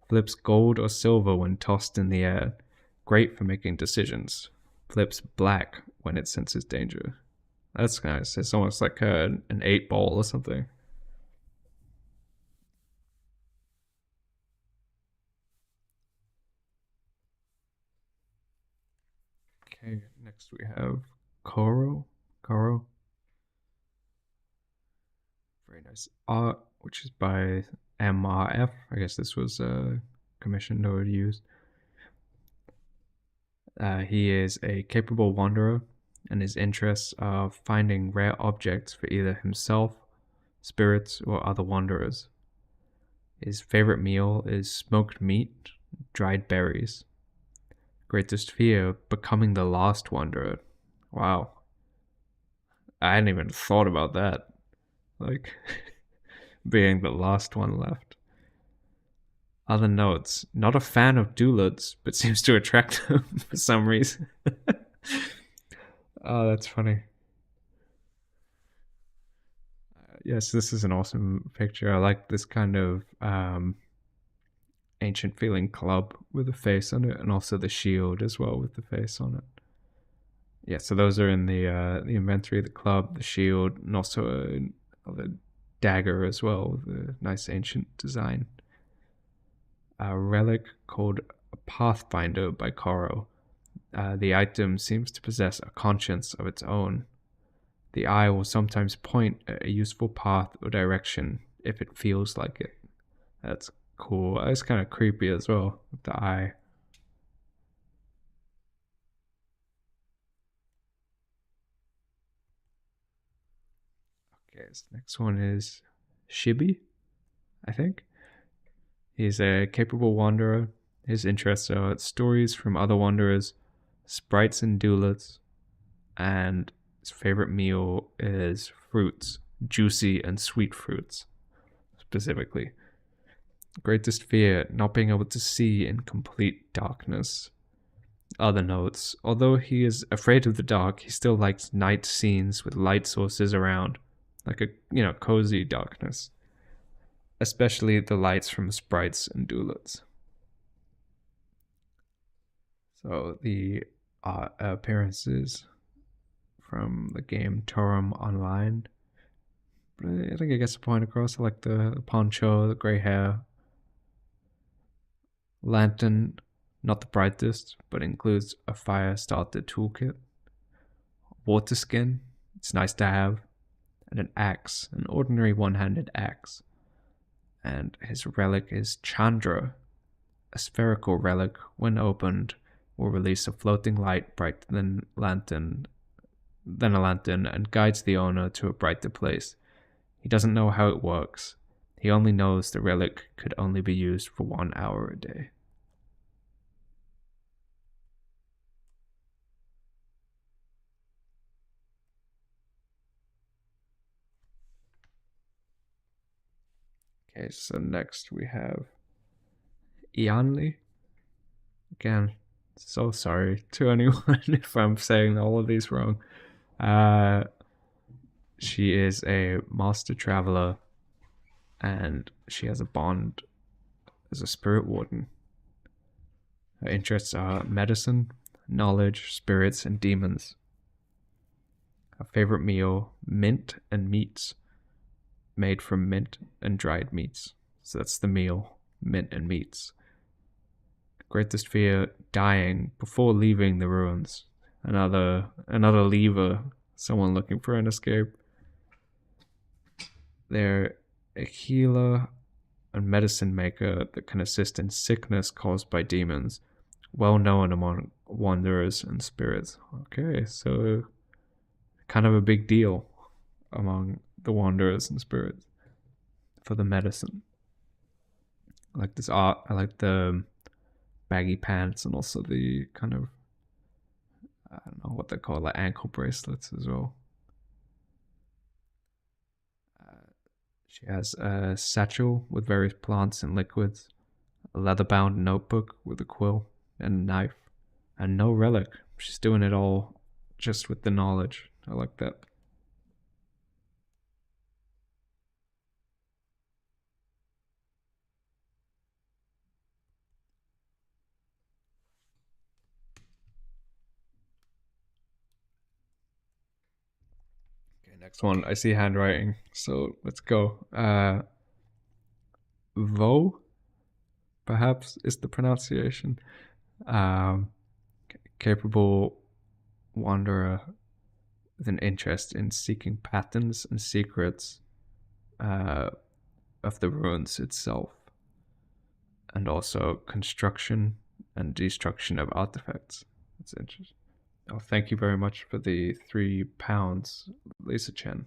Flips gold or silver when tossed in the air. Great for making decisions. Flips black when it senses danger. That's nice. It's almost like an 8-ball or something. Okay, next we have Koro. Koro. Very nice art, which is by MRF. I guess this was commissioned or used. He is a capable wanderer, and his interests are finding rare objects for either himself, spirits, or other wanderers. His favorite meal is smoked meat, dried berries. Greatest fear, becoming the last wanderer. Wow. I hadn't even thought about that. Like, being the last one left. Other notes. Not a fan of doulas, but seems to attract them for some reason. Oh, that's funny. Yes, this is an awesome picture. I like this kind of ancient feeling club with a face on it, and also the shield as well with the face on it. Yeah, so those are in the inventory, the club, the shield, and also a dagger as well, with a nice ancient design. A relic called a Pathfinder by Koro. The item seems to possess a conscience of its own. The eye will sometimes point at a useful path or direction if it feels like it. That's cool. It's kind of creepy as well with the eye. Okay, so the next one is Shibi, I think. He's a capable wanderer. His interests are stories from other wanderers, sprites and doulas, and his favorite meal is fruits, juicy and sweet fruits, specifically. Greatest fear, not being able to see in complete darkness. Other notes, although he is afraid of the dark, he still likes night scenes with light sources around, like a cozy darkness, especially the lights from sprites and doulas. So the appearances from the game Torum Online. But I think it gets the point across. I like the poncho, the grey hair, lantern, not the brightest, but includes a fire starter toolkit, water skin, it's nice to have, and an axe, an ordinary one-handed axe. And his relic is Chandra, a spherical relic. When opened, will release a floating light brighter than a lantern and guides the owner to a brighter place. He doesn't know how it works. He only knows the relic could only be used for 1 hour a day. Okay, so next we have Ianli. Again, so sorry to anyone if I'm saying all of these wrong. Uh, she is a master traveler and she has a bond as a spirit warden. Her interests are medicine, knowledge, spirits, and demons. Her favorite meal, mint and meats, made from mint and dried meats. So that's the meal, mint and meats. Greatest fear, dying before leaving the ruins. Another lever, someone looking for an escape. They're a healer and medicine maker that can assist in sickness caused by demons, well known among wanderers and spirits. Okay, so kind of a big deal among the wanderers and spirits for the medicine. I like this art. I like the baggy pants and also the kind of, I don't know what they call, like ankle bracelets as well. She has a satchel with various plants and liquids, a leather-bound notebook with a quill and a knife, and no relic. She's doing it all just with the knowledge. I like that. Okay, next one. I see handwriting, so let's go. Vo, perhaps, is the pronunciation. Um, Capable wanderer with an interest in seeking patterns and secrets uh, of the ruins itself, and also construction and destruction of artifacts. That's interesting. Oh, thank you very much for the £3, Lisa Chen.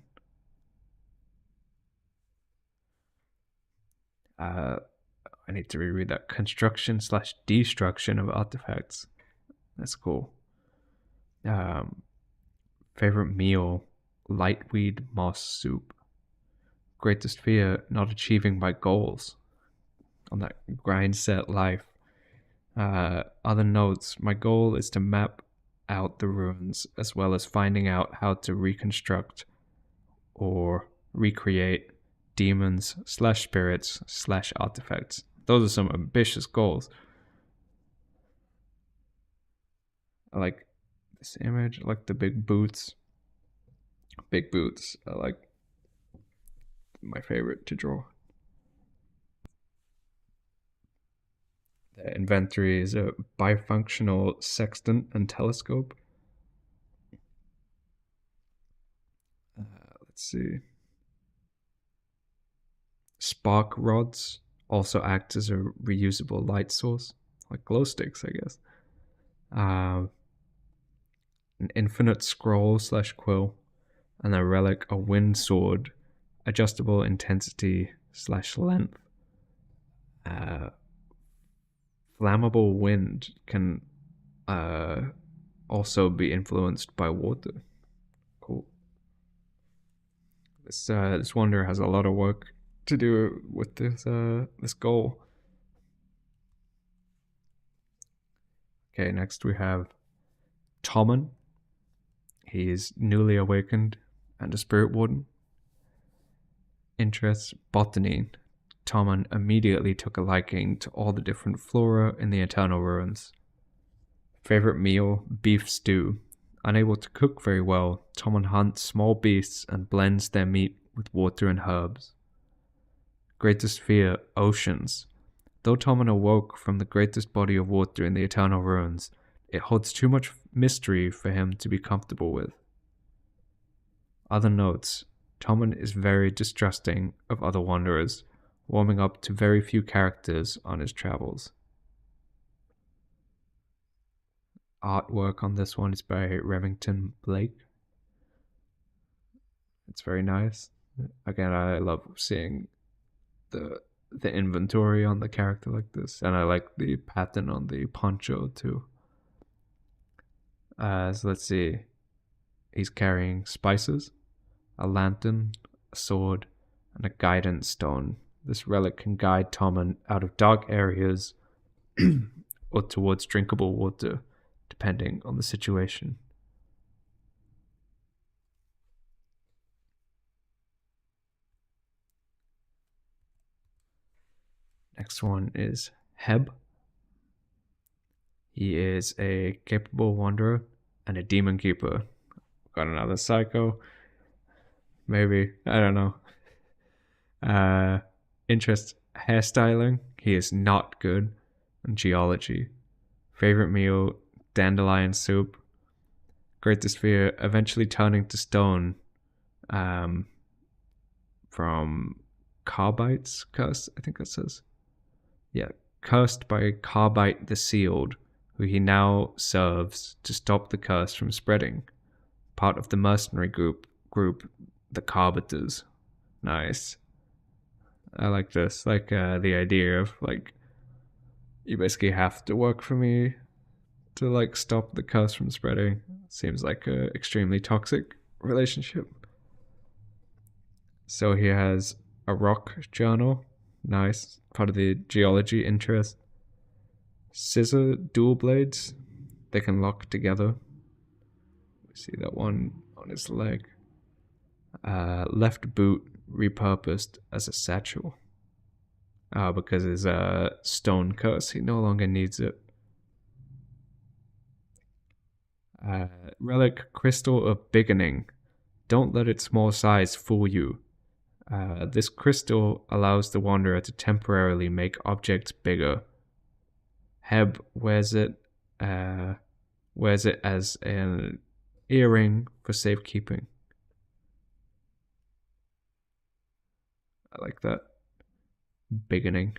Uh, I need to reread that. Construction slash destruction of artifacts. That's cool. Um, Favorite meal, lightweed moss soup. Greatest fear, not achieving my goals on that grind set life. Other notes, my goal is to map out the ruins as well as finding out how to reconstruct or recreate demons slash spirits slash artifacts. Those are some ambitious goals. I like This image, I like the big boots. Big boots are like my favorite to draw. The inventory is a bifunctional sextant and telescope. Let's see. Spark rods also act as a reusable light source, like glow sticks, I guess. An infinite scroll / quill, and a relic, a wind sword, adjustable intensity / length. Flammable wind can also be influenced by water. Cool. This wonder has a lot of work to do with this goal. Okay, next we have Tommen. He is newly awakened and a spirit warden. Interests: botany. Tommen immediately took a liking to all the different flora in the Eternal Ruins. Favorite meal: beef stew. Unable to cook very well, Tommen hunts small beasts and blends their meat with water and herbs. Greatest fear: oceans. Though Tommen awoke from the greatest body of water in the Eternal Ruins, it holds too much mystery for him to be comfortable with. Other notes: Tommen is very distrusting of other wanderers, warming up to very few characters on his travels. Artwork on this one is by Remington Blake. It's very nice. Again, I love seeing the inventory on the character like this, and I like the pattern on the poncho too. So let's see. He's carrying spices, a lantern, a sword, and a guidance stone. This relic can guide Tommen out of dark areas or towards drinkable water, depending on the situation. Next one is Heb. He is a capable wanderer and a demon keeper. Got another psycho. Maybe. I don't know. Interest: hairstyling. He is not good. And geology. Favorite meal: dandelion soup. Greatest fear: eventually turning to stone. From Carbites curse, I think that says. Yeah, cursed by Carbite the Sealed, who he now serves to stop the curse from spreading. Part of the mercenary group, the Carbiters. Nice. I like this. Like the idea of like you basically have to work for me to like stop the curse from spreading. Seems like a extremely toxic relationship. So he has a rock journal. Nice. Part of the geology interest. Scissor dual blades. They can lock together. We see that one on his leg. Left boot repurposed as a satchel. Because his stone curse, he no longer needs it. Relic: crystal of beginning. Don't let its small size fool you. This crystal allows the wanderer to temporarily make objects bigger. Heb wears it as an earring for safekeeping. I like that. Beginning.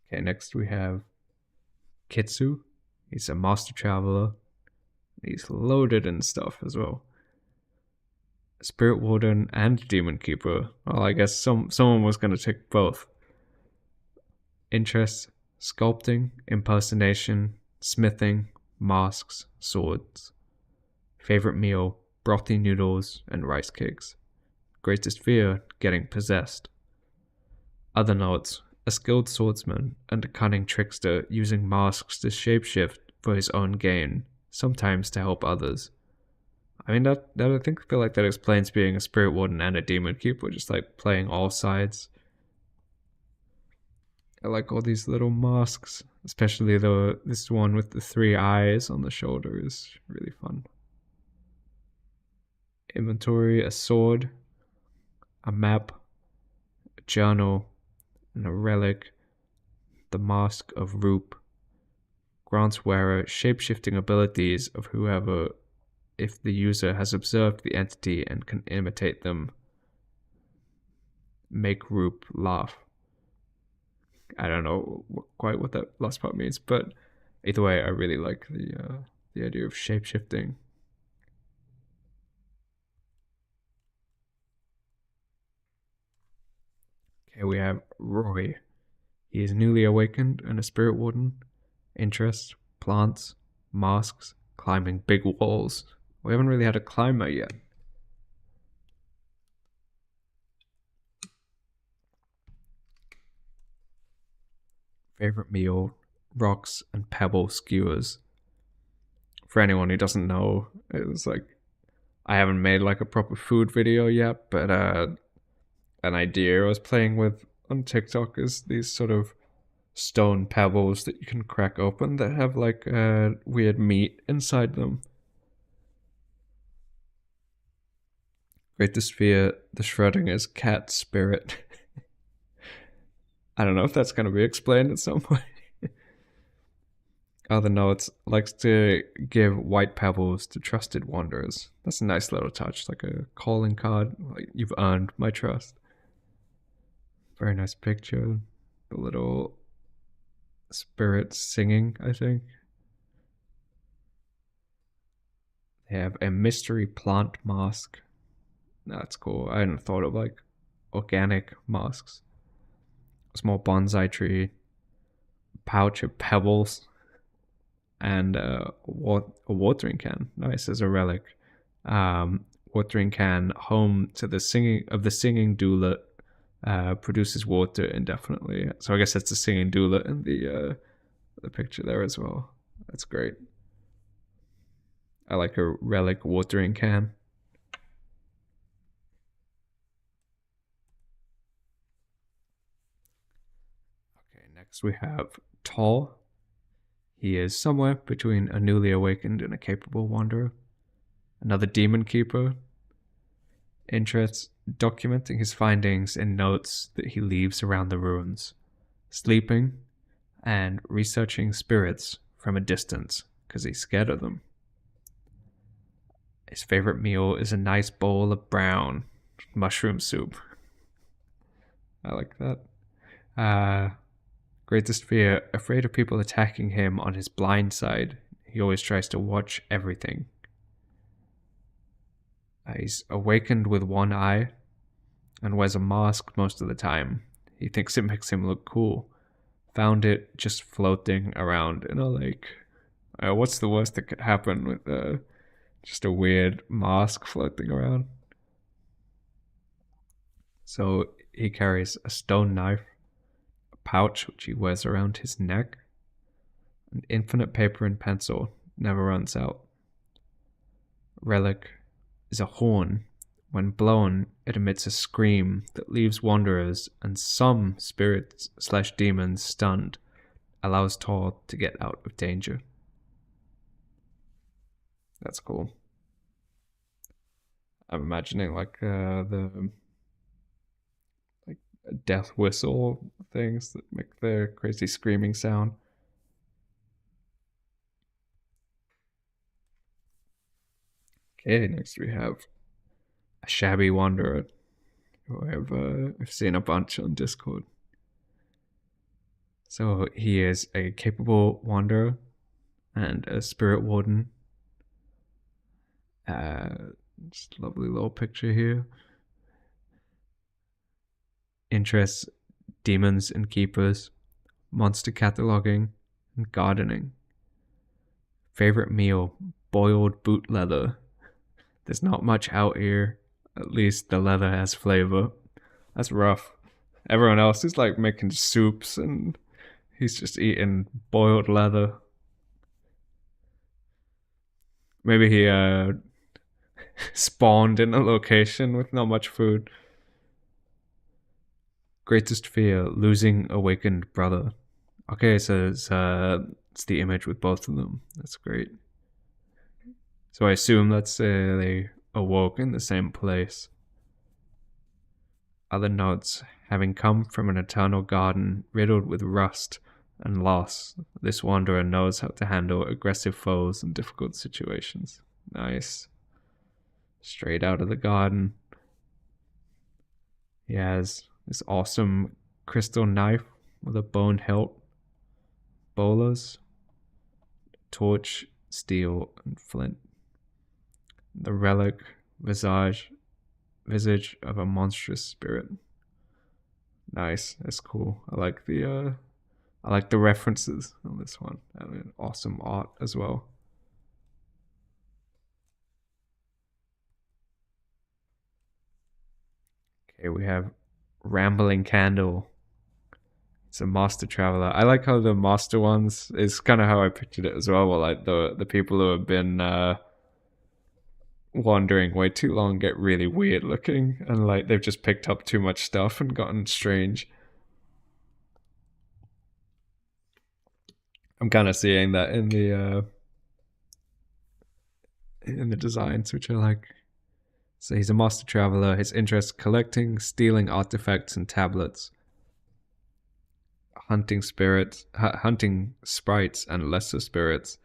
Okay, next we have Kitsu. He's a master traveler. He's loaded in stuff as well. Spirit Warden and Demon Keeper. Well, I guess someone was going to take both. Interests: sculpting, impersonation, smithing, masks, swords. Favorite meal: brothy noodles and rice cakes. Greatest fear: getting possessed. Other notes: a skilled swordsman and a cunning trickster using masks to shapeshift for his own gain, sometimes to help others. I mean, that I feel like that explains being a spirit warden and a demon keeper, just like playing all sides. I like all these little masks. Especially this one with the three eyes on the shoulder is really fun. Inventory, a sword, a map, a journal, and a relic. The Mask of Roop grants wearer shape-shifting abilities of whoever if the user has observed the entity and can imitate them. Make Roop laugh. I don't know quite what that last part means, but either way, I really like the idea of shape-shifting. Okay, we have Roy. He is newly awakened and a spirit warden. Interests, plants, masks, climbing big walls. We haven't really had a climber yet. Favorite meal, rocks and pebble skewers. For anyone who doesn't know, it was like I haven't made like a proper food video yet, but an idea I was playing with on TikTok is these sort of stone pebbles that you can crack open that have like weird meat inside them. Greatest fear, the Schrodinger's cat spirit. I don't know if that's going to be explained at some point. Other notes, likes to give white pebbles to trusted wanderers. That's a nice little touch, like a calling card. Like, you've earned my trust. Very nice picture. The little spirit singing, I think. They have a mystery plant mask. That's cool. I hadn't thought of like organic masks. A small bonsai tree. Pouch of pebbles. And a watering can. Nice as a relic. Watering can home to the singing doula. Produces water indefinitely. So I guess that's the singing doula in the picture there as well. That's great. I like a relic watering can. Okay, next we have Tall. He is somewhere between a newly awakened and a capable wanderer. Another demon keeper. Interests, documenting his findings in notes that he leaves around the ruins. Sleeping and researching spirits from a distance because he's scared of them. His favorite meal is a nice bowl of brown mushroom soup. I like that. Greatest fear, afraid of people attacking him on his blind side. He always tries to watch everything. He's awakened with one eye and wears a mask most of the time. He thinks it makes him look cool. Found it just floating around in a lake. What's the worst that could happen with just a weird mask floating around? So he carries a stone knife, a pouch which he wears around his neck, an infinite paper and pencil, never runs out. Relic is a horn. When blown, it emits a scream that leaves wanderers and some spirits/demons stunned, allows Tall to get out of danger. That's cool. I'm imagining like the like death whistle things that make their crazy screaming sound. Okay, next we have a shabby wanderer who I've seen a bunch on Discord. So he is a capable wanderer and a spirit warden. Just lovely little picture here. Interests, demons and keepers, monster cataloging, and gardening. Favorite meal, boiled boot leather. There's not much out here. At least the leather has flavor. That's rough. Everyone else is like making soups and he's just eating boiled leather. Maybe he spawned in a location with not much food. Greatest fear, losing awakened brother. Okay, so it's the image with both of them. That's great. So I assume that's they awoke in the same place. Other notes, having come from an eternal garden riddled with rust and loss, this wanderer knows how to handle aggressive foes and difficult situations. Nice. Straight out of the garden. He has this awesome crystal knife with a bone hilt, bolas, torch, steel, and flint. The relic visage of a monstrous spirit. Nice, that's cool. I like the references on this one. I mean, awesome art as well. Okay, we have Rambling Candle. It's a master traveler. I like how the master ones is kind of how I pictured it as well. Well, like the people who have been wandering way too long get really weird looking, and like they've just picked up too much stuff and gotten strange. I'm kind of seeing that in the designs, which I like. So he's a master traveler. His interests collecting, stealing artifacts and tablets, hunting sprites and lesser spirits,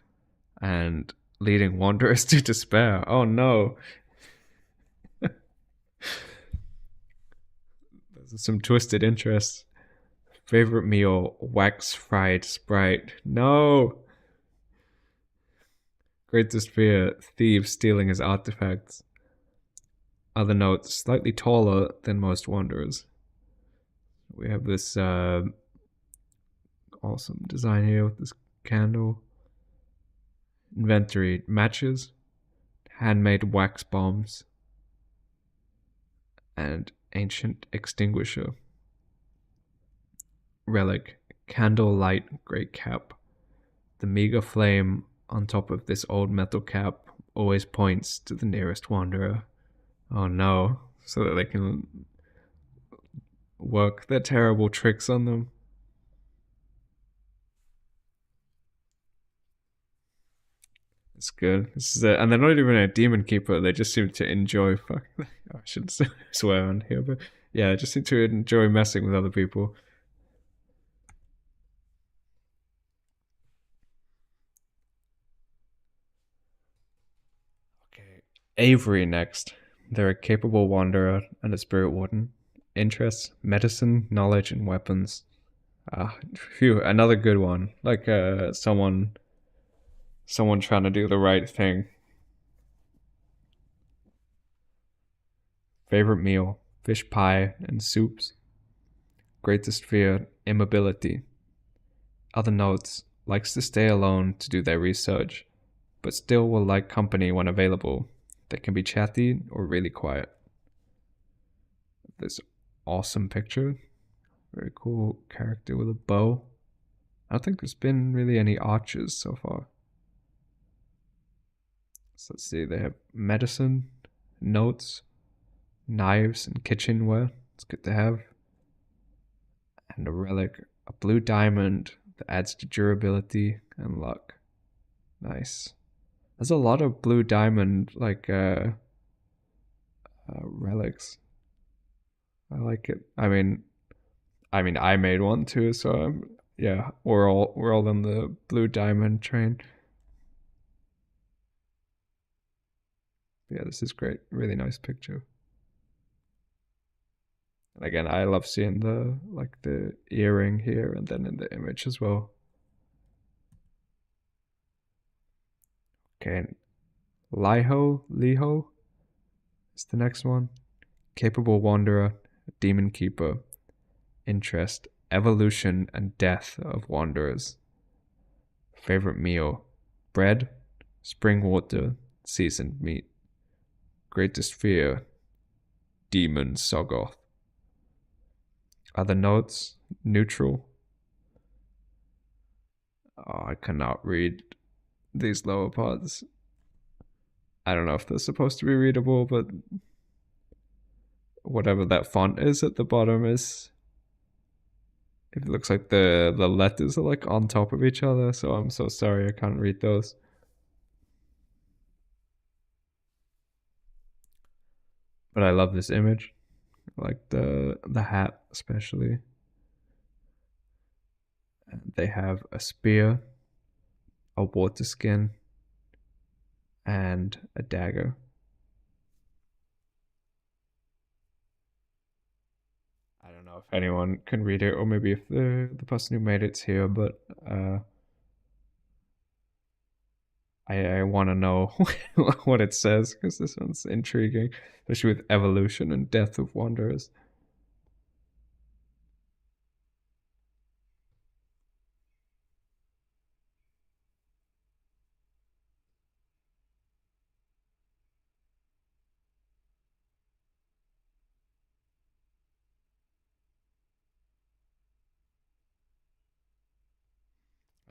and leading wanderers to despair. Oh no. Those are some twisted interests. Favorite meal, wax fried sprite. No. Greatest fear, thieves stealing his artifacts. Other notes, slightly taller than most wanderers. We have this awesome design here with this candle. Inventory, matches, handmade wax bombs, and ancient extinguisher. Relic, candle light great cap. The meager flame on top of this old metal cap always points to the nearest wanderer. Oh no, so that they can work their terrible tricks on them. It's good. This is it. And they're not even a demon keeper. They just seem to enjoy. I shouldn't swear on here, but yeah, they just seem to enjoy messing with other people. Okay, Avery next. They're a capable wanderer and a spirit warden. Interests: medicine, knowledge, and weapons. Phew, another good one. Like someone trying to do the right thing. Favorite meal, fish pie and soups. Greatest fear, immobility. Other notes, likes to stay alone to do their research, but still will like company when available. They can be chatty or really quiet. This awesome picture. Very cool character with a bow. I don't think there's been really any archers so far. So let's see, they have medicine, notes, knives, and kitchenware. It's good to have. And a relic, a blue diamond that adds to durability and luck. Nice. There's a lot of blue diamond relics. I like it. I made one too, so yeah, we're all on the blue diamond train. Yeah, this is great. Really nice picture. And again, I love seeing the earring here and then in the image as well. Okay, Liho is the next one. Capable wanderer, demon keeper. Interest, evolution and death of wanderers. Favorite meal, bread, spring water, seasoned meat. Greatest fear, demon Soggoth. Other notes, neutral. Oh, I cannot read these lower parts. I don't know if they're supposed to be readable, but whatever that font is at the bottom It looks like the letters are like on top of each other, so I'm so sorry I can't read those. But I love this image. I like the hat especially. They have a spear, a water skin, and a dagger. I don't know if anyone can read it, or maybe if the person who made it's here, but I want to know what it says because this one's intriguing, especially with evolution and death of wanderers.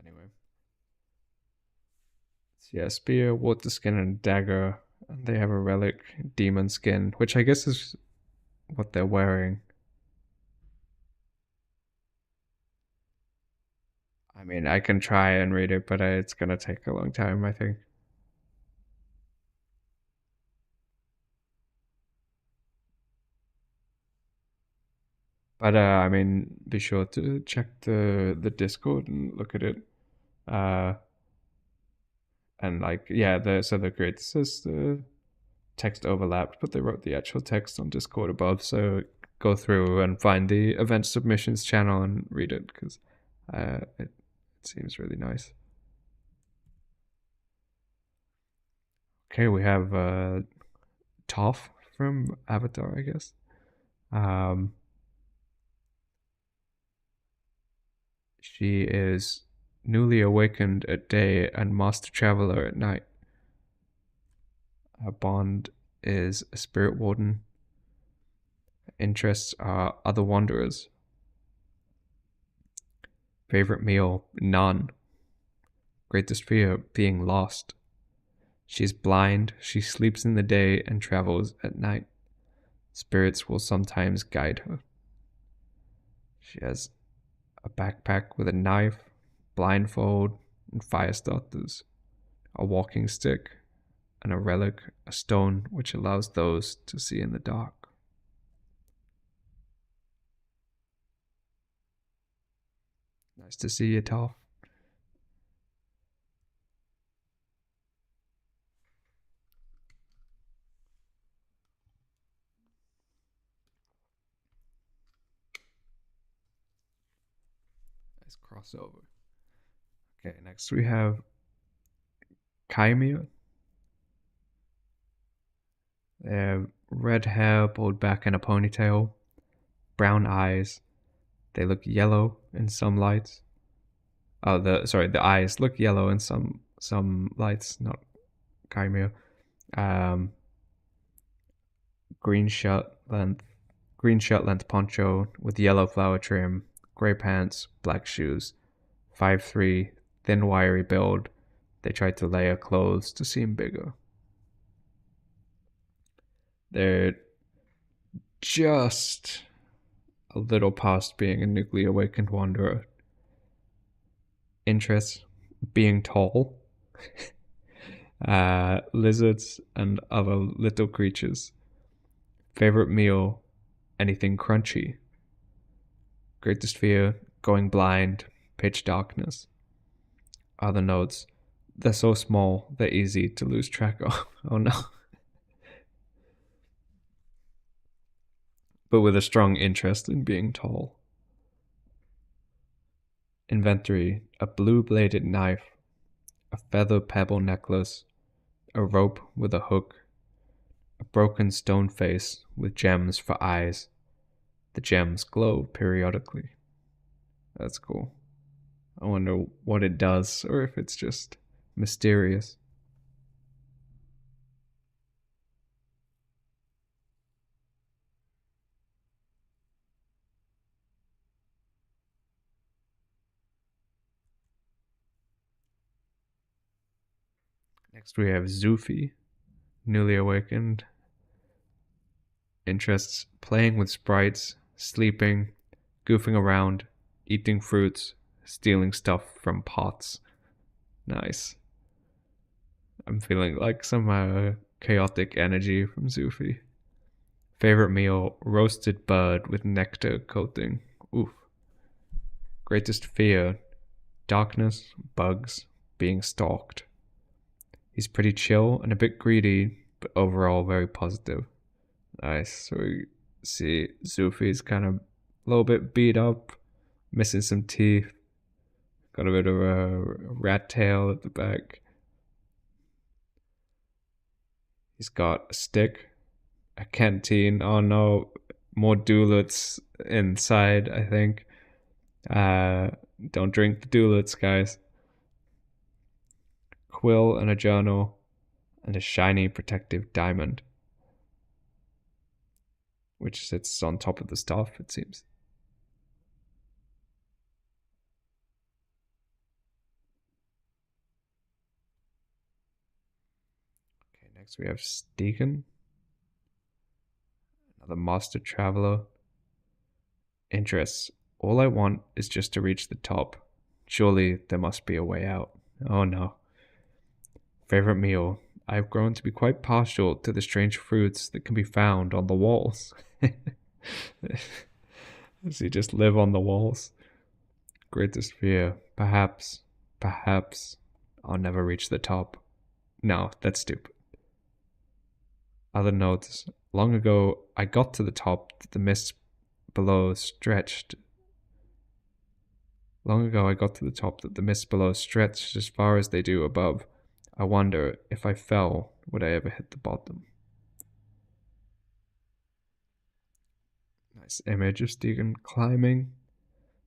Anyway, so yeah, spear, water skin, and dagger, and they have a relic, demon skin, which I guess is what they're wearing. I mean, I can try and read it, but it's gonna take a long time, I think. But I mean, be sure to check the Discord and look at it. Uh, and like, yeah, the grid says the text overlapped, but they wrote the actual text on Discord above. So go through and find the event submissions channel and read it because it seems really nice. Okay, we have Toph from Avatar, I guess. Um, she is newly awakened at day and master traveler at night. Her bond is a spirit warden. Interests are other wanderers. Favorite meal, none. Greatest fear, being lost. She's blind, she sleeps in the day and travels at night. Spirits will sometimes guide her. She has a backpack with a knife, blindfold, and fire starters, a walking stick, and a relic, a stone which allows those to see in the dark. Nice to see you, Toph. Nice crossover. Okay, next we have Kaimia. They have red hair pulled back in a ponytail, brown eyes. They look yellow in some lights. Oh, the eyes look yellow in some lights, not Kaimia. Um, green shirt length, green shirt length poncho with yellow flower trim, gray pants, black shoes. 5'3", thin wiry build. They tried to layer clothes to seem bigger. They're just a little past being a newly awakened wanderer. Interests, being tall, lizards, and other little creatures. Favorite meal, anything crunchy. Greatest fear, going blind, pitch darkness. Other notes, they're so small, they're easy to lose track of. Oh no. But with a strong interest in being tall. Inventory, a blue bladed knife, a feather pebble necklace, a rope with a hook, a broken stone face with gems for eyes. The gems glow periodically. That's cool. I wonder what it does or if it's just mysterious. Next we have Zufi, newly awakened. Interests, playing with sprites, sleeping, goofing around, eating fruits, stealing stuff from pots. Nice. I'm feeling like some chaotic energy from Zufi. Favorite meal, roasted bird with nectar coating. Oof. Greatest fear, darkness, bugs, being stalked. He's pretty chill and a bit greedy, but overall very positive. Nice. So we see Zufi's kind of a little bit beat up, missing some teeth, got a bit of a rat tail at the back. He's got a stick, a canteen. Oh no, more doolets inside, I think. Don't drink the doolets, guys. Quill and a journal, and a shiny protective diamond, which sits on top of the staff, it seems. Okay, next we have Stegen, another master traveler. Interests. All I want is just to reach the top. Surely there must be a way out. Oh no. Favorite meal. I've grown to be quite partial to the strange fruits that can be found on the walls. Does he just live on the walls? Greatest fear. Perhaps I'll never reach the top. No, that's stupid. Other notes. Long ago, I got to the top, the mist below stretched. Long ago, I got to the top that the mist below stretched as far as they do above. I wonder, if I fell, would I ever hit the bottom? Nice image of Stegen climbing.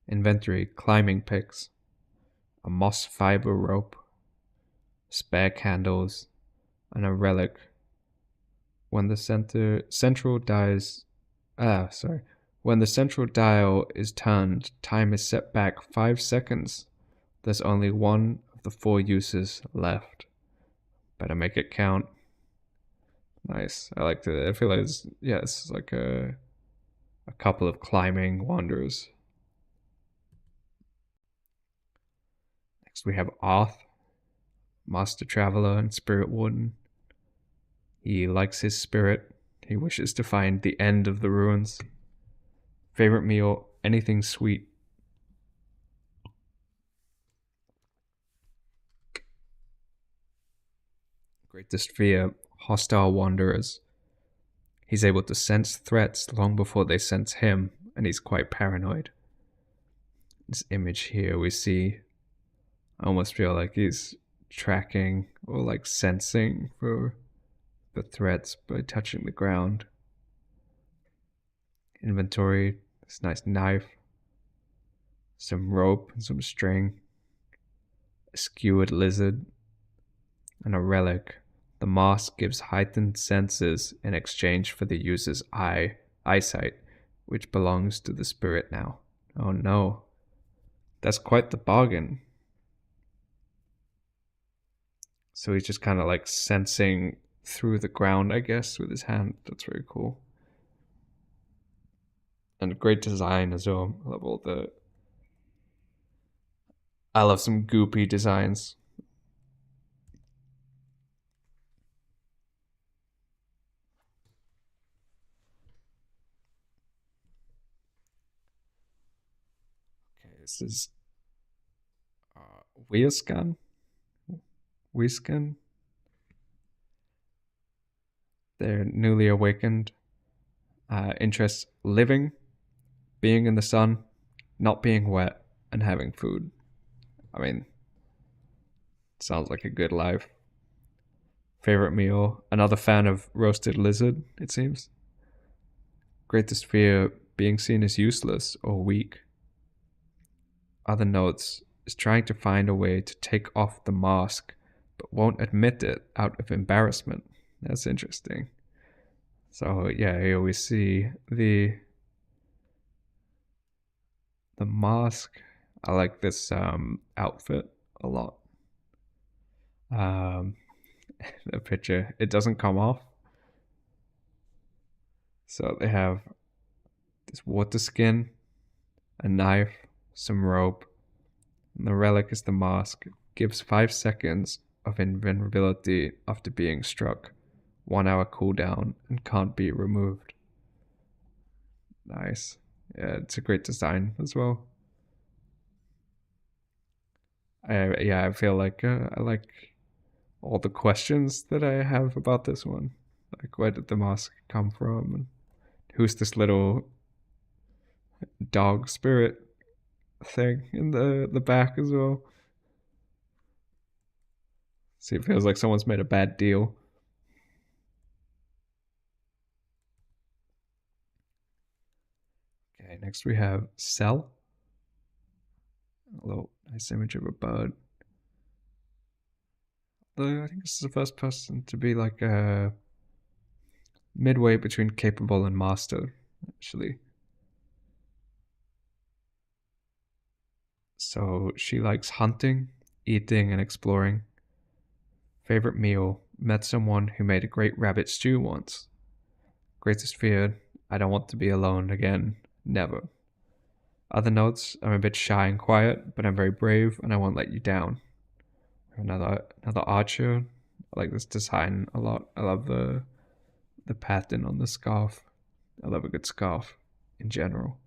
Inventory, climbing picks. A moss fiber rope. Spare candles. And a relic. When the central dial is turned, time is set back 5 seconds. There's only one of the 4 uses left. Better make it count. Nice. I like that. I feel like it's like a couple of climbing wanderers. Next we have Arth, Master Traveler and Spirit Warden. He likes his spirit. He wishes to find the end of the ruins. Favorite meal, anything sweet. Greatest fear, hostile wanderers. He's able to sense threats long before they sense him, and he's quite paranoid. This image here we see, I almost feel like he's tracking or like sensing for the threats by touching the ground. Inventory, this nice knife, some rope and some string, a skewered lizard, and a relic. The mask gives heightened senses in exchange for the user's eyesight, which belongs to the spirit now. Oh no. That's quite the bargain. So he's just kind of like sensing through the ground, I guess, with his hand. That's very cool. And great design as well. I love some goopy designs. Okay, this is Weiskan. They're newly awakened. Interests living, being in the sun, not being wet, and having food. I mean, sounds like a good life. Favorite meal, another fan of roasted lizard, it seems. Greatest fear, being seen as useless or weak. Other notes, is trying to find a way to take off the mask, but won't admit it out of embarrassment. That's interesting. So yeah, here we see the mask. I like this outfit a lot. The picture, it doesn't come off. So they have this water skin, a knife, some rope. And the relic is the mask. Gives 5 seconds of invulnerability after being struck. 1 hour cooldown and can't be removed. Nice. Yeah, it's a great design as well. I feel like I like all the questions that I have about this one. Like, where did the mask come from? And who's this little dog spirit thing in the back as well? See, it feels like someone's made a bad deal. Okay, next we have Cell. A little nice image of a bird. Though I think this is the first person to be like a midway between capable and master, actually. So she likes hunting, eating, and exploring. Favorite meal: met someone who made a great rabbit stew once. Greatest fear: I don't want to be alone again. Never. Other notes: I'm a bit shy and quiet, but I'm very brave and I won't let you down. Another archer. I like this design a lot. I love the pattern on the scarf. I love a good scarf in general.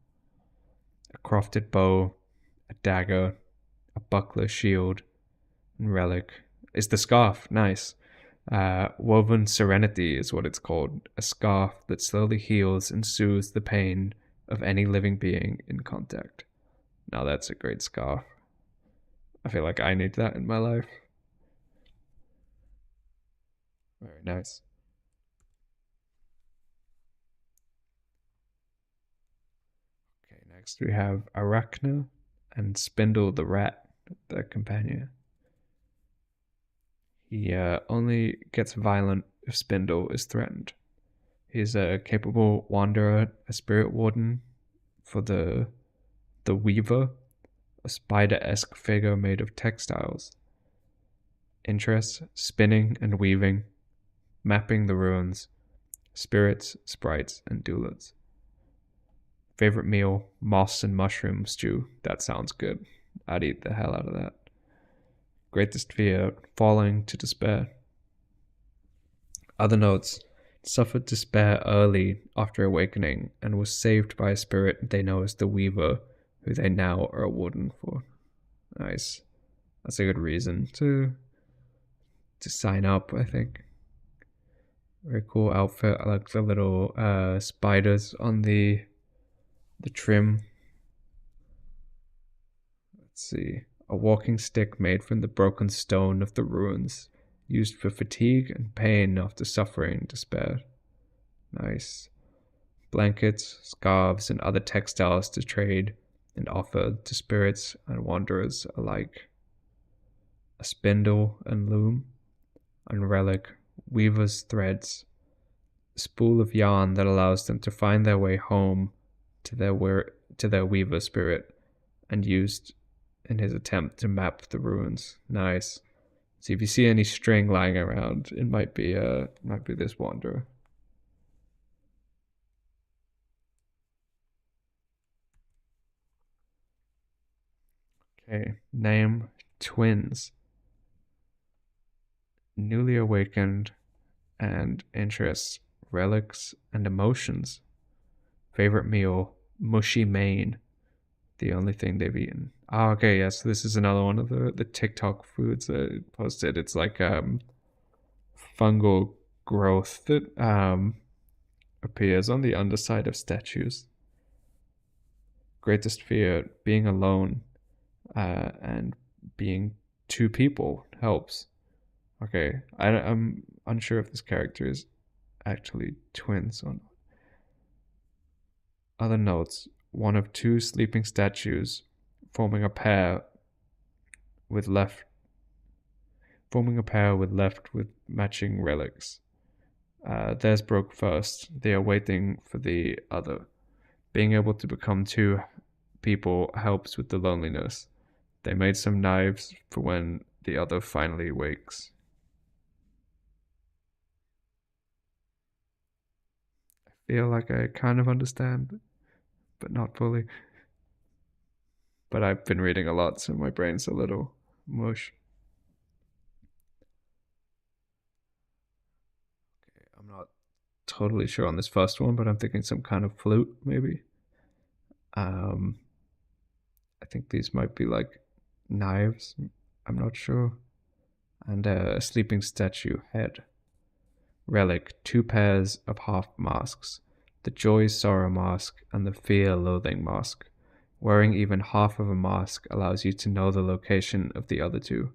A crafted bow, a dagger, a buckler, shield, and relic. Is the scarf nice? Woven Serenity is what it's called. A scarf that slowly heals and soothes the pain of any living being in contact. Now that's a great scarf. I feel like I need that in my life. Very nice. Okay, next we have Arachna and Spindle the rat, the companion. He only gets violent if Spindle is threatened. He's a capable wanderer, a spirit warden for the Weaver, a spider-esque figure made of textiles. Interests: spinning and weaving, mapping the ruins, spirits, sprites, and doulas. Favorite meal: moss and mushroom stew. That sounds good. I'd eat the hell out of that. Greatest fear: falling to despair. Other notes: suffered despair early after awakening and was saved by a spirit they know as the Weaver, who they now are a warden for. Nice. That's a good reason to sign up, I think. Very cool outfit. I like the little spiders on the trim. Let's see. A walking stick made from the broken stone of the ruins, used for fatigue and pain after suffering despair. Nice. Blankets, scarves, and other textiles to trade and offer to spirits and wanderers alike. A spindle and loom, and relic, weaver's threads, a spool of yarn that allows them to find their way home to their weaver spirit, and used in his attempt to map the ruins. Nice. So if you see any string lying around, it might be this wanderer. Okay, name: twins. Newly awakened and interests: relics and emotions. Favorite meal: mushy mane. The only thing they've eaten. Oh, okay, yes, this is another one of the TikTok foods that I posted. It's like fungal growth that appears on the underside of statues. Greatest fear: being alone, and being two people helps. Okay, I'm unsure if this character is actually twins or not. Other notes: one of two sleeping statues forming a pair with left with matching relics. Theirs broke first. They are waiting for the other. Being able to become two people helps with the loneliness. They made some knives for when the other finally wakes. I feel like I kind of understand, but not fully. but I've been reading a lot, so my brain's a little mush. Okay, I'm not totally sure on this first one, but I'm thinking some kind of flute, maybe. Um, I think these might be like knives. I'm not sure. And a sleeping statue head. Relic, 2 pairs of half masks. The joy sorrow mask and the fear loathing mask. Wearing even half of a mask allows you to know the location of the other two.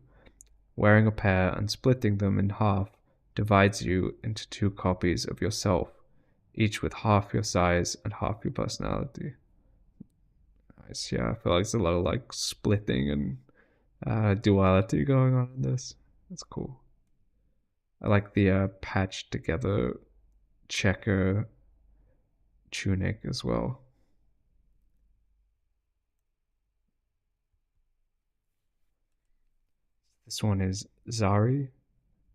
Wearing a pair and splitting them in half divides you into 2 copies of yourself, each with half your size and half your personality. Nice, yeah. I feel like there's a lot of like splitting and duality going on in this. That's cool. I like the patched together checker tunic as well. This one is Zari,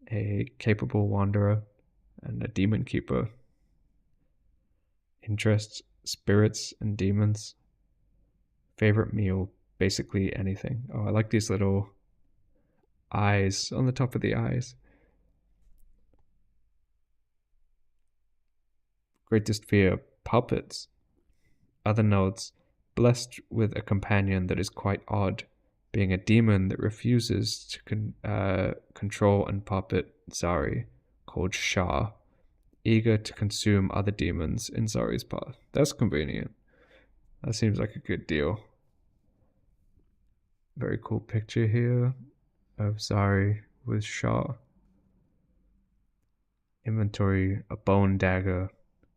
a capable wanderer and a demon keeper. Interests, spirits, and demons. Favorite meal, basically anything. Oh, I like these little eyes on the top of the eyes. Greatest fear, puppets. Other notes, blessed with a companion that is quite odd, being a demon that refuses to control and puppet Zari, called Shah, eager to consume other demons in Zari's path. That's convenient. That seems like a good deal. Very cool picture here of Zari with Shah. Inventory, a bone dagger,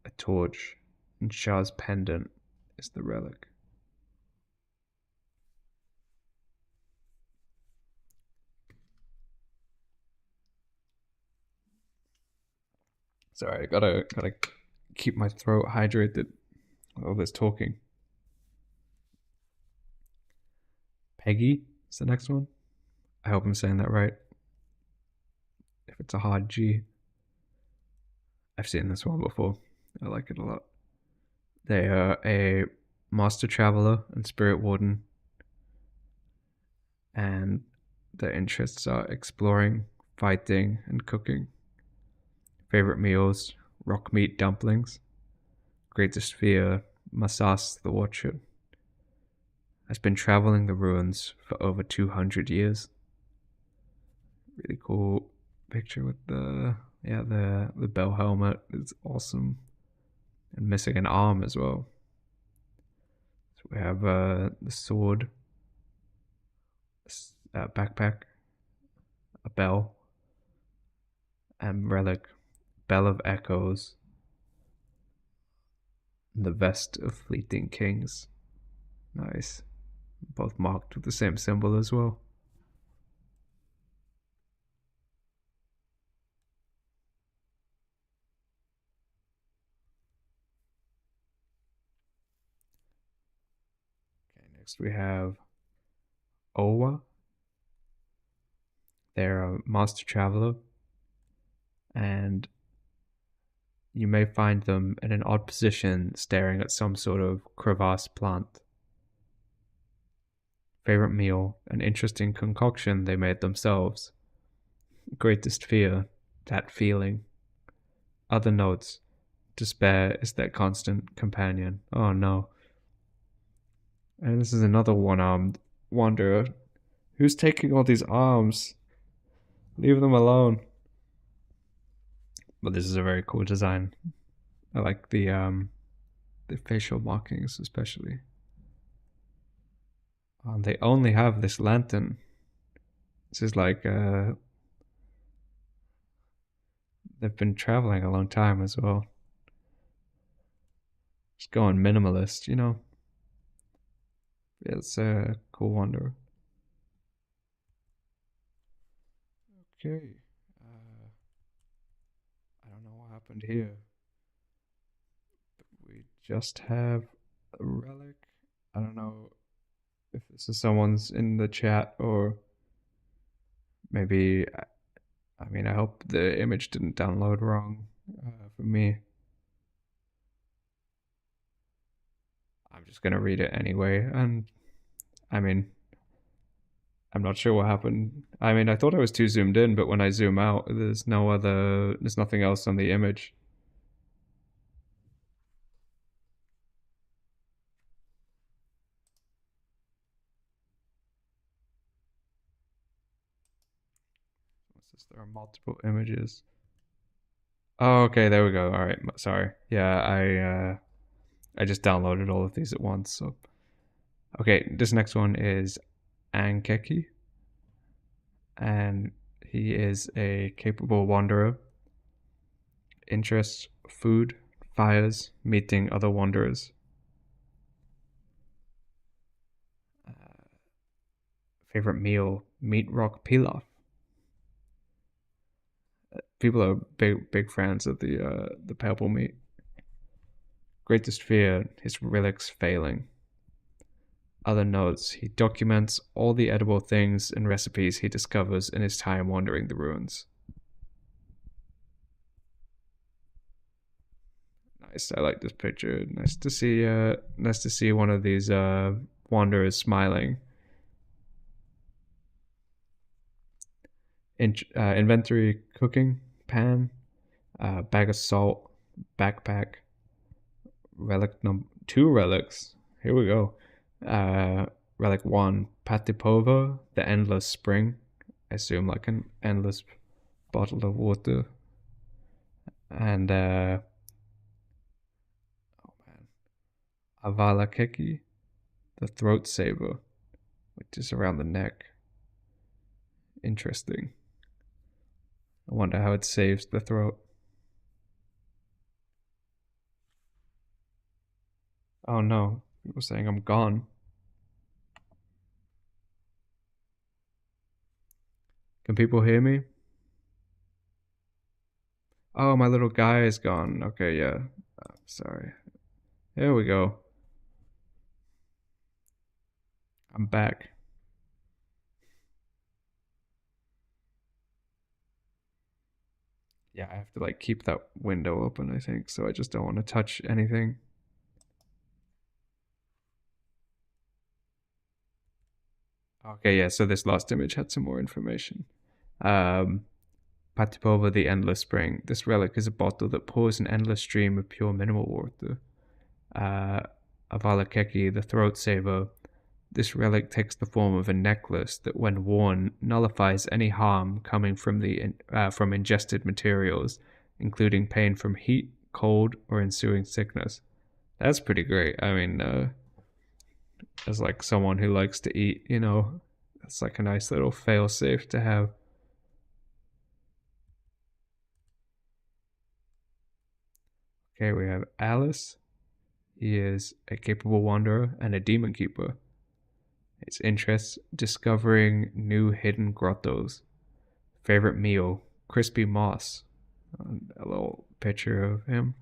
a torch, and Shah's pendant is the relic. Sorry, I gotta keep my throat hydrated with all this talking. Peggy is the next one. I hope I'm saying that right. If it's a hard G. I've seen this one before. I like it a lot. They are a master traveler and spirit warden, and their interests are exploring, fighting, and cooking. Favorite meals, rock meat dumplings. Greatest fear, Masas the Watcher. Has been traveling the ruins for over 200 years. Really cool picture with the bell helmet. It's awesome. And missing an arm as well. So we have the sword, backpack, a bell, and relic, bell of echoes, and the vest of fleeting kings. Nice. Both marked with the same symbol as well. Okay, next we have Owa. They're a master traveler, and you may find them in an odd position staring at some sort of crevasse plant. Favorite meal, an interesting concoction they made themselves. Greatest fear, that feeling. Other notes, despair is their constant companion. Oh no. And this is another one-armed wanderer. Who's taking all these arms? Leave them alone. But this is a very cool design. I like the facial markings especially. They only have this lantern. This is like they've been traveling a long time as well. Just going minimalist, you know. Yeah, it's a cool wanderer. Okay. I don't know what happened here. We just have a relic. I don't know if this is someone's in the chat or maybe. I mean, I hope the image didn't download wrong for me. I'm just gonna read it anyway, and I mean, I'm not sure what happened. I mean, I thought I was too zoomed in, but when I zoom out, there's nothing else on the image. What's this? There are multiple images. Oh, okay, there we go. All right, sorry. Yeah, I just downloaded all of these at once. So, okay, this next one is Ankeki, and he is a capable wanderer. Interests: food, fires, meeting other wanderers. Favorite meal: meat rock pilaf. People are big fans of the purple meat. Greatest fear: his relics failing. Other notes: he documents all the edible things and recipes he discovers in his time wandering the ruins. Nice. I like this picture. Nice to see one of these wanderers smiling. Inventory: cooking pan, bag of salt, backpack, relic number two relics. Here we go. Uh, relic one: Patipova, the endless spring. I assume like an endless bottle of water. And oh man, Avala Keki, the throat saver, which is around the neck. Interesting. I wonder how it saves the throat. Oh no, people saying I'm gone. Can people hear me? Oh, my little guy is gone. Okay, yeah. Sorry. Here we go. I'm back. Yeah, I have to like keep that window open, I think, so I just don't want to touch anything. Okay, yeah, so this last image had some more information. Um, Patipova, the endless spring. This relic is a bottle that pours an endless stream of pure mineral water. Uh, Avalakeki, the throat saver. This relic takes the form of a necklace that, when worn, nullifies any harm coming from ingested materials, including pain from heat, cold, or ensuing sickness. That's pretty great. I mean, as like someone who likes to eat, that's like a nice little fail safe to have. Okay, we have Alice. He is a capable wanderer and a demon keeper. His interests: discovering new hidden grottos. Favorite meal: crispy moss. A little picture of him.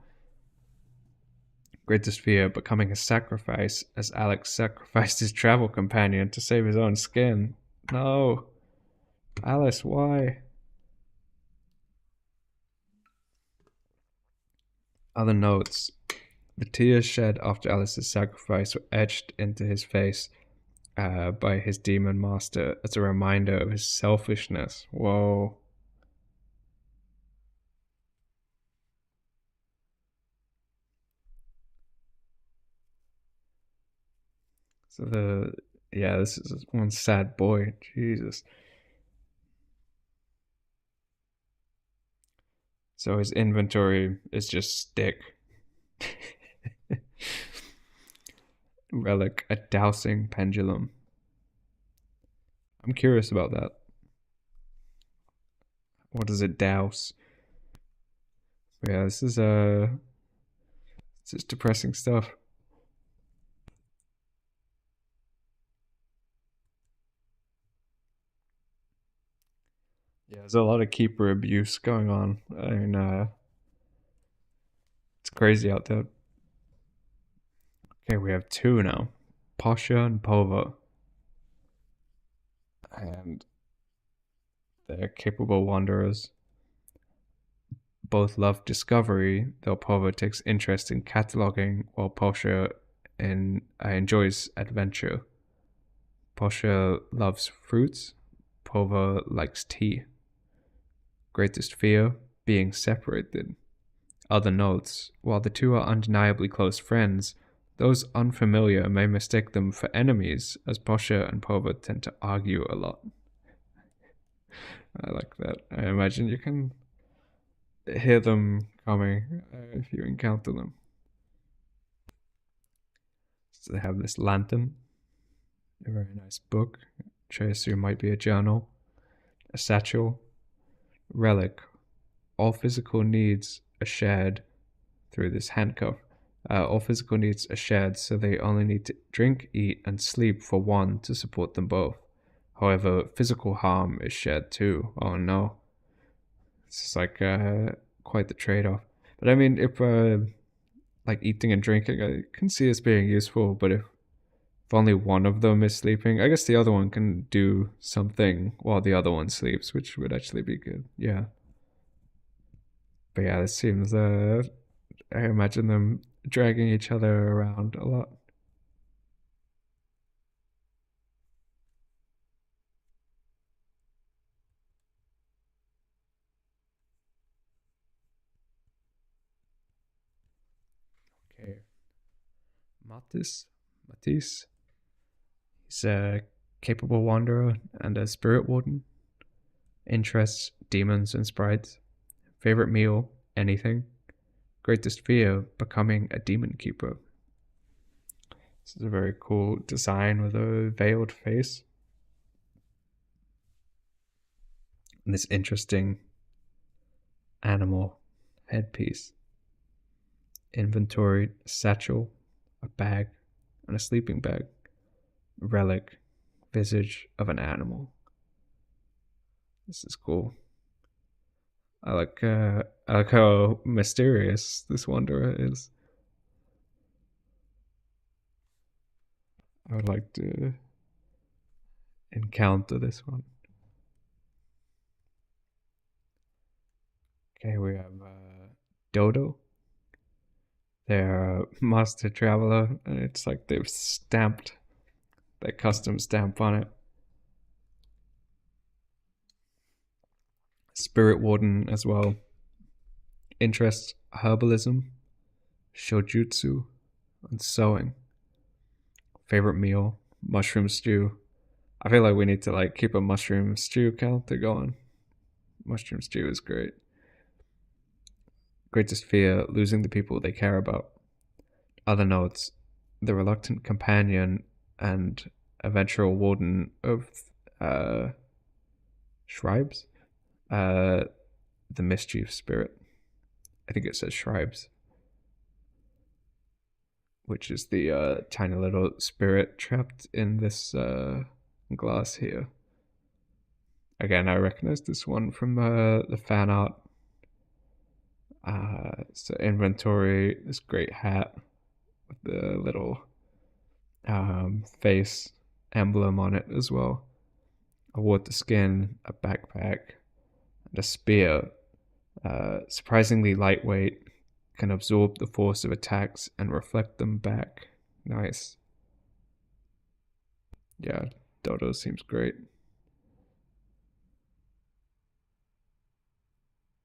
Greatest fear: becoming a sacrifice, as Alex sacrificed his travel companion to save his own skin. No. Alice, why? Other notes: the tears shed after Alice's sacrifice were etched into his face by his demon master as a reminder of his selfishness. Whoa. So yeah, this is one sad boy. Jesus. So his inventory is just stick. Relic: a dowsing pendulum. I'm curious about that. What does it douse? Yeah, this is depressing stuff. Yeah, there's a lot of keeper abuse going on. I mean, it's crazy out there. Okay, we have two now, Pasha and Pova, and they're capable wanderers. Both love discovery, though Pova takes interest in cataloging, while Pasha enjoys adventure. Posha loves fruits. Pova likes tea. Greatest fear, being separated. Other notes, while the two are undeniably close friends, those unfamiliar may mistake them for enemies, as Posha and Pova tend to argue a lot. I like that. I imagine you can hear them coming if you encounter them. So they have this lantern, a very nice book, which I assume might be a journal, a satchel, relic. All physical needs are shared through this handcuff. All physical needs are shared, so they only need to drink, eat, and sleep for one to support them both. However, physical harm is shared too. Oh no. It's just like quite the trade off. But I mean, if like eating and drinking, I can see this being useful, but if only one of them is sleeping, I guess the other one can do something while the other one sleeps, which would actually be good. Yeah. But yeah, this seems I imagine them dragging each other around a lot. Okay. Matisse. He's a capable wanderer and a spirit warden. Interests, demons and sprites. Favorite meal, anything. Greatest fear, becoming a demon keeper. This is a very cool design with a veiled face. And this interesting animal headpiece. Inventory, satchel, a bag, and a sleeping bag. Relic, visage of an animal. This is cool. I like how mysterious this wanderer is. I would like to encounter this one. Okay, we have Dodo. They're a master traveler, and it's like they've stamped their custom stamp on it. Spirit Warden as well. Interest, herbalism, shojutsu, and sewing. Favorite meal, mushroom stew. I feel like we need to like keep a mushroom stew counter going. Mushroom stew is great. Greatest fear, losing the people they care about. Other notes, the reluctant companion and eventual warden of Shribes. The mischief spirit. I think it says Shribes, which is the tiny little spirit trapped in this glass here. Again, I recognize this one from the fan art. So inventory, this great hat with the little face emblem on it as well. A water skin, a backpack, and a spear. Surprisingly lightweight, can absorb the force of attacks and reflect them back. Nice. Yeah, Dodo seems great.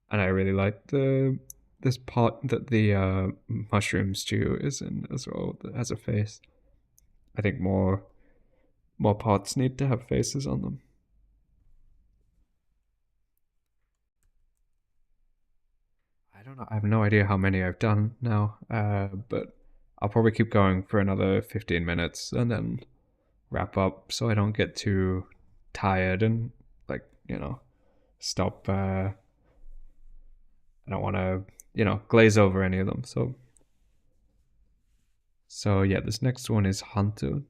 And I really like the this pot that the mushroom stew is in as well that has a face. I think more pots need to have faces on them. I don't know. I have no idea how many I've done now, but I'll probably keep going for another 15 minutes and then wrap up so I don't get too tired and like stop. I don't want to glaze over any of them. So yeah, this next one is Hunter.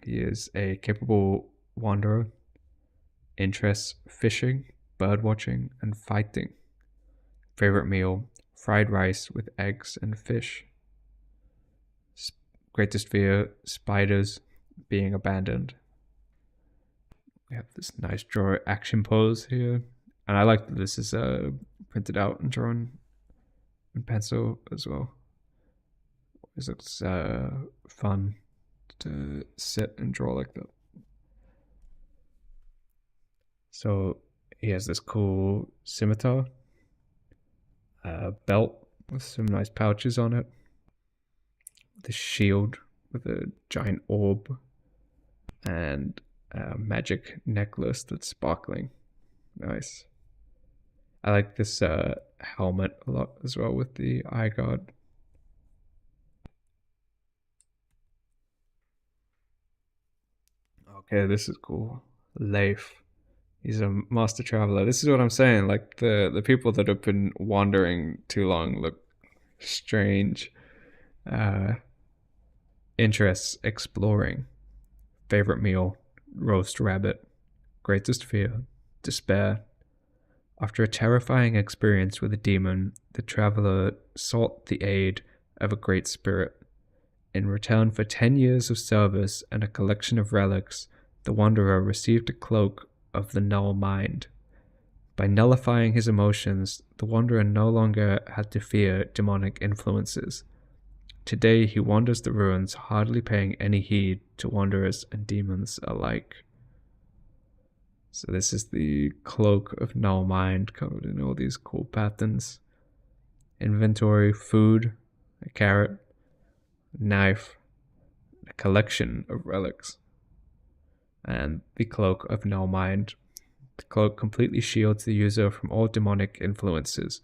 He is a capable wanderer. Interests fishing, bird watching, and fighting. Favorite meal, fried rice with eggs and fish. Greatest fear, spiders, being abandoned. We have this nice draw action pose here. And I like that this is printed out and drawn in pencil as well. This looks fun to sit and draw like that. So he has this cool scimitar, belt with some nice pouches on it, this shield with a giant orb, and a magic necklace that's sparkling. Nice. I like this helmet a lot as well with the eye guard. Okay, this is cool. Leif. He's a master traveler. This is what I'm saying. Like the people that have been wandering too long look strange. Uh, Interests exploring. Favorite meal roast rabbit. Greatest fear despair. After a terrifying experience with a demon, the traveler sought the aid of a great spirit. In return for 10 years of service and a collection of relics, the wanderer received a cloak of the null mind. By nullifying his emotions, the wanderer no longer had to fear demonic influences. Today he wanders the ruins, hardly paying any heed to wanderers and demons alike. So this is the cloak of null mind, covered in all these cool patterns. Inventory, food, a carrot, a knife, a collection of relics, and the cloak of null mind. The cloak completely shields the user from all demonic influences.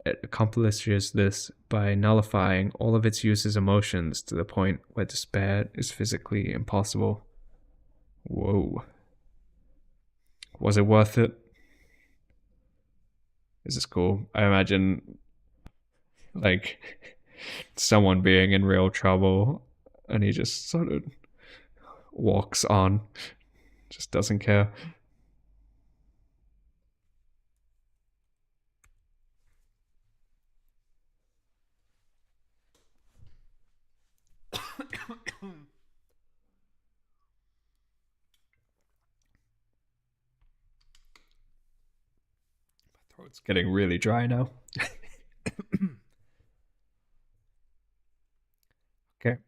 It accomplishes this by nullifying all of its user's emotions to the point where despair is physically impossible. Whoa. Was it worth it? This is cool. I imagine, like, someone being in real trouble and he just sort of walks on, just doesn't care. Throat's getting really dry now. Okay.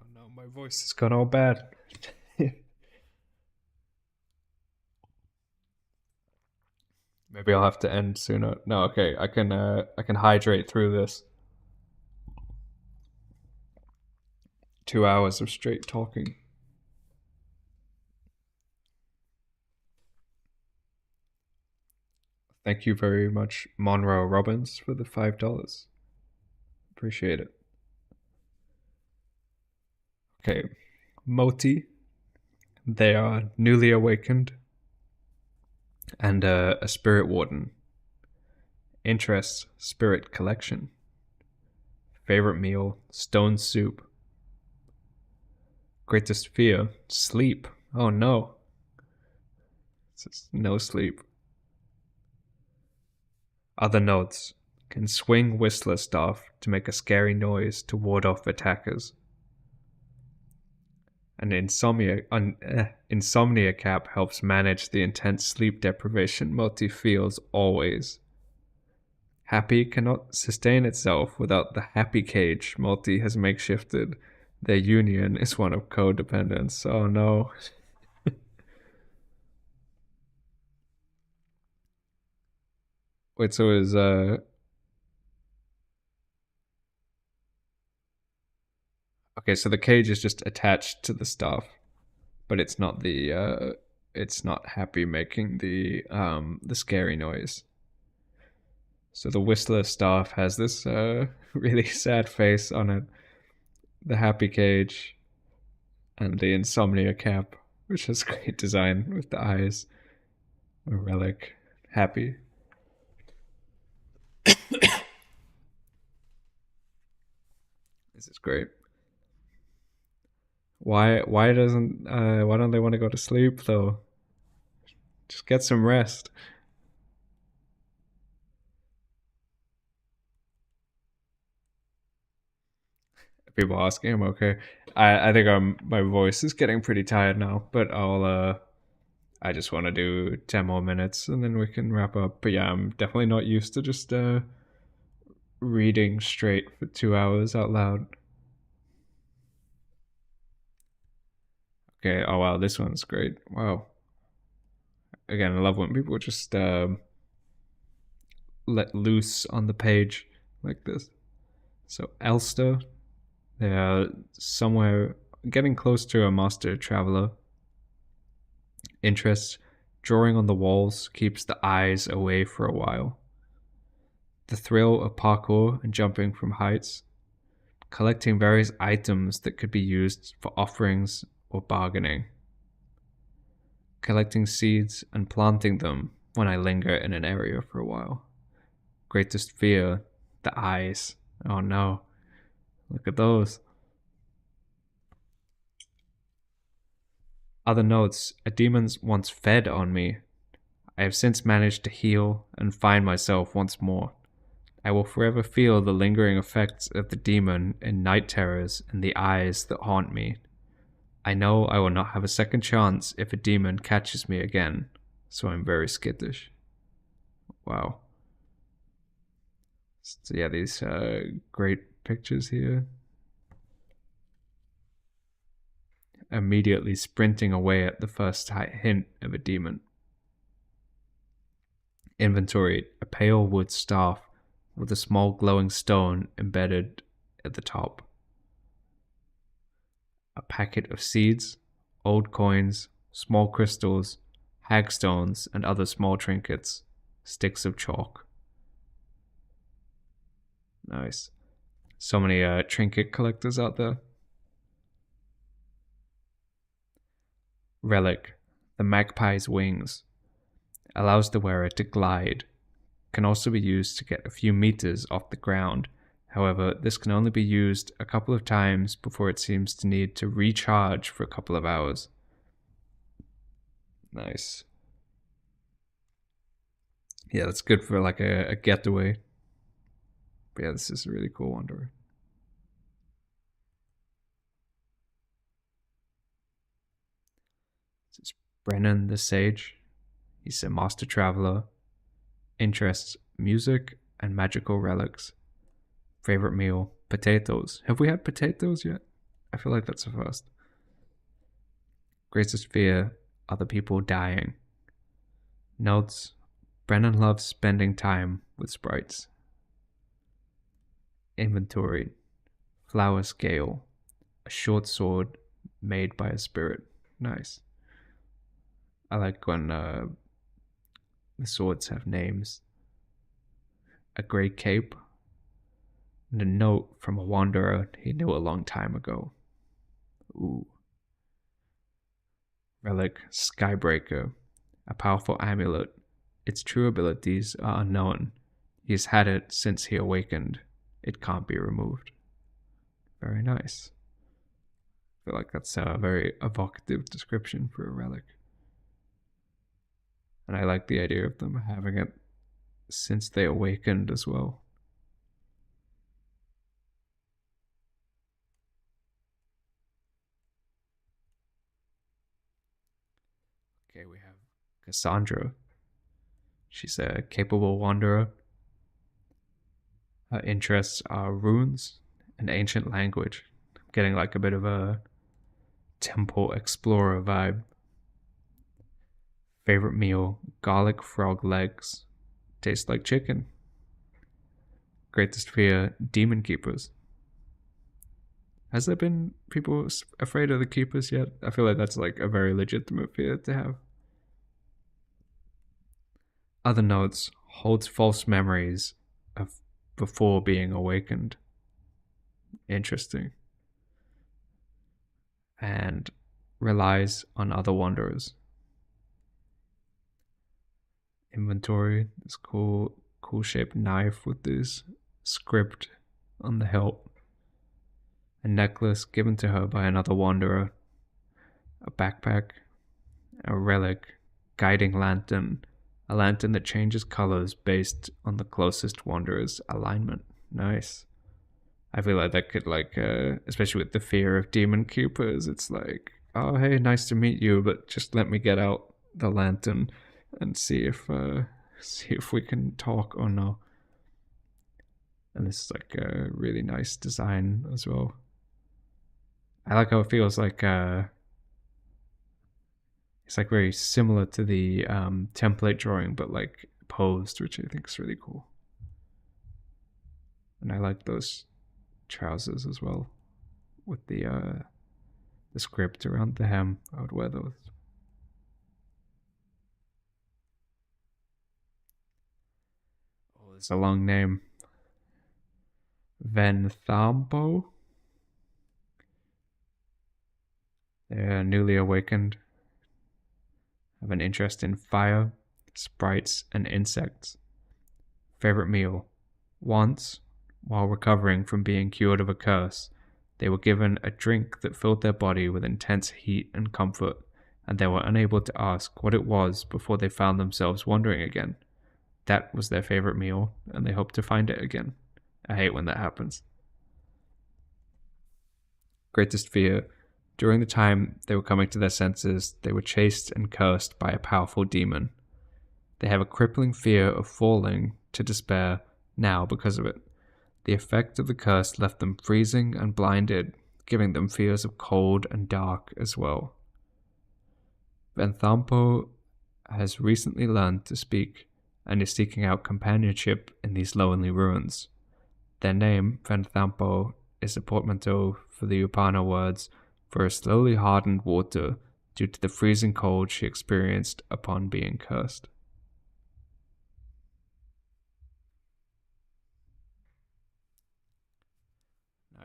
Oh no, my voice has gone all bad. Maybe I'll have to end sooner. No, okay, I can hydrate through this. 2 hours of straight talking. Thank you very much, Monroe Robbins, for the $5. Appreciate it. Okay, Moti. They are newly awakened and a spirit warden. Interests: spirit collection. Favorite meal: stone soup. Greatest fear: sleep. Oh no. It's no sleep. Other notes: can swing Whistler staff to make a scary noise to ward off attackers. An insomnia cap helps manage the intense sleep deprivation Moti feels always. Happy cannot sustain itself without the happy cage Moti has makeshifted. Their union is one of codependence. Oh no. Wait, so is okay, so the cage is just attached to the staff, but it's not happy making the scary noise. So the Whistler staff has this really sad face on it, the happy cage, and the insomnia cap, which has great design with the eyes. A relic. Happy. This is great. Why don't they want to go to sleep though? Just get some rest. People asking him, okay. I think my voice is getting pretty tired now, but I just want to do 10 more minutes and then we can wrap up. But yeah, I'm definitely not used to just reading straight for 2 hours out loud. Okay. Oh wow, this one's great. Wow. Again, I love when people just let loose on the page like this. So Elster, they are somewhere getting close to a master traveler. Interest, drawing on the walls keeps the eyes away for a while. The thrill of parkour and jumping from heights. Collecting various items that could be used for offerings or bargaining. Collecting seeds and planting them when I linger in an area for a while. Greatest fear, the eyes. Oh no, look at those. Other notes, a demon once fed on me. I have since managed to heal and find myself once more. I will forever feel the lingering effects of the demon in night terrors and the eyes that haunt me. I know I will not have a second chance if a demon catches me again, so I'm very skittish. Wow. So yeah, these great pictures here. Immediately sprinting away at the first hint of a demon. Inventory, a pale wood staff with a small glowing stone embedded at the top. A packet of seeds, old coins, small crystals, hagstones, and other small trinkets, sticks of chalk. Nice. So many trinket collectors out there. Relic, the magpie's wings, allows the wearer to glide. Can also be used to get a few meters off the ground. However, this can only be used a couple of times before it seems to need to recharge for a couple of hours. Nice. Yeah, that's good for like a getaway. But yeah, this is a really cool wanderer. This is Brennan the Sage. He's a master traveler. Interests, music and magical relics. Favorite meal, potatoes. Have we had potatoes yet? I feel like that's the first. Greatest fear, other people dying. Notes, Brennan loves spending time with sprites. Inventory, flower scale, a short sword made by a spirit. Nice. I like when the swords have names. A grey cape, and a note from a wanderer he knew a long time ago. Ooh. Relic, Skybreaker, a powerful amulet. Its true abilities are unknown. He's had it since he awakened. It can't be removed. Very nice. I feel like that's a very evocative description for a relic. And I like the idea of them having it since they awakened as well. Okay, we have Cassandra. She's a capable wanderer. Her interests are runes and ancient language. I'm getting like a bit of a temple explorer vibe. Favorite meal, garlic frog legs. Tastes like chicken. Greatest fear, demon keepers. Has there been people afraid of the keepers yet? I feel like that's like a very legitimate fear to have. Other notes, holds false memories of before being awakened. Interesting. And relies on other wanderers. Inventory, this cool shaped knife with this script on the hilt. A necklace given to her by another wanderer. A backpack. A relic. Guiding lantern. A lantern that changes colors based on the closest wanderer's alignment. Nice. I feel like that could especially with the fear of demon keepers, it's like, oh hey, nice to meet you, but just let me get out the lantern and see if we can talk or no. And this is like a really nice design as well. I like how it feels like It's like very similar to the template drawing, but like posed, which I think is really cool. And I like those trousers as well with the script around the hem. I would wear those. Oh, it's a long name. Venthampo. They're newly awakened, have an interest in fire, sprites, and insects. Favorite meal. Once, while recovering from being cured of a curse, they were given a drink that filled their body with intense heat and comfort, and they were unable to ask what it was before they found themselves wandering again. That was their favorite meal, and they hope to find it again. I hate when that happens. Greatest fear. During the time they were coming to their senses, they were chased and cursed by a powerful demon. They have a crippling fear of falling to despair now because of it. The effect of the curse left them freezing and blinded, giving them fears of cold and dark as well. Venthampo has recently learned to speak and is seeking out companionship in these lonely ruins. Their name, Venthampo, is a portmanteau for the Upana words for a slowly hardened water due to the freezing cold she experienced upon being cursed.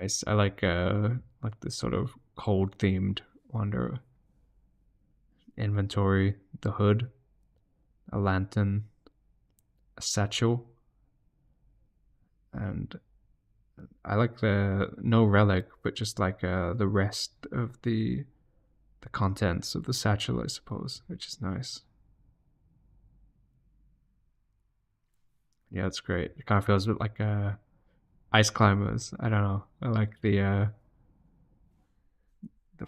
Nice. I like this sort of cold themed wanderer. Inventory, the hood, a lantern, a satchel, and I like the no relic, but just like the rest of the contents of the satchel, I suppose, which is nice. Yeah, it's great. It kind of feels a bit like ice climbers. I don't know. I like the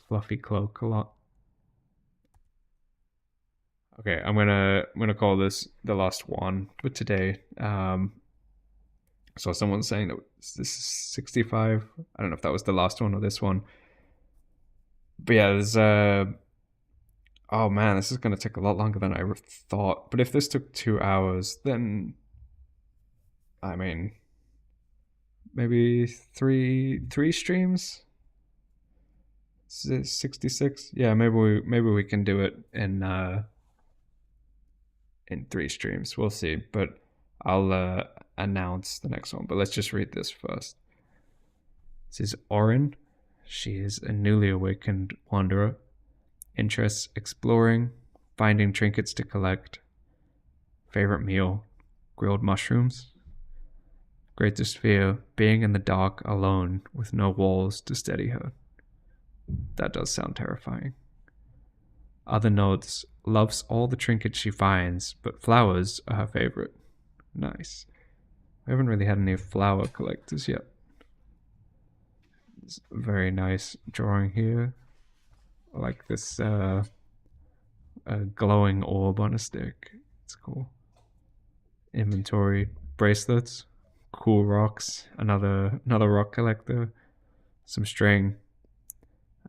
fluffy cloak a lot. Okay, I'm gonna call this the last one for today. So someone's saying that this is 65. I don't know if that was the last one or this one. But yeah, there's oh man, this is gonna take a lot longer than I thought. But if this took 2 hours, then I mean maybe three streams? 66? Yeah, maybe we can do it in 3 streams. We'll see. But I'll announce the next one. But let's just read this first. This is Orin. She is a newly awakened wanderer. Interests exploring, finding trinkets to collect. Favorite meal, grilled mushrooms. Greatest fear, being in the dark alone with no walls to steady her. That does sound terrifying. Other notes, loves all the trinkets she finds, but flowers are her favorite. Nice. I haven't really had any flower collectors yet. It's a very nice drawing here. I like this a glowing orb on a stick. It's cool. Inventory, bracelets, cool rocks, another rock collector, some string,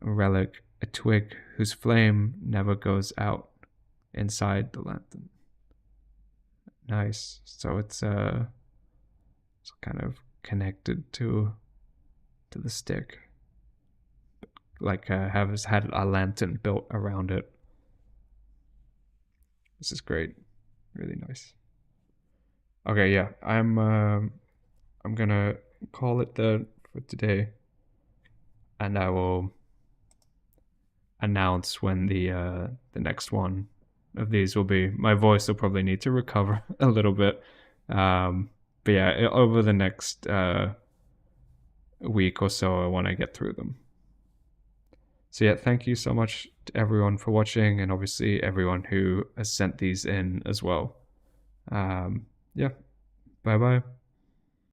a relic, a twig whose flame never goes out inside the lantern. Nice. So it's kind of connected to the stick. Like has had a lantern built around it. This is great. Really nice. Okay, yeah. I'm gonna call it there for today. And I will announce when the next one of these will be. My voice will probably need to recover a little bit. But yeah, over the next week or so, I want to get through them. So yeah, thank you so much to everyone for watching, and obviously everyone who has sent these in as well. Yeah, bye bye.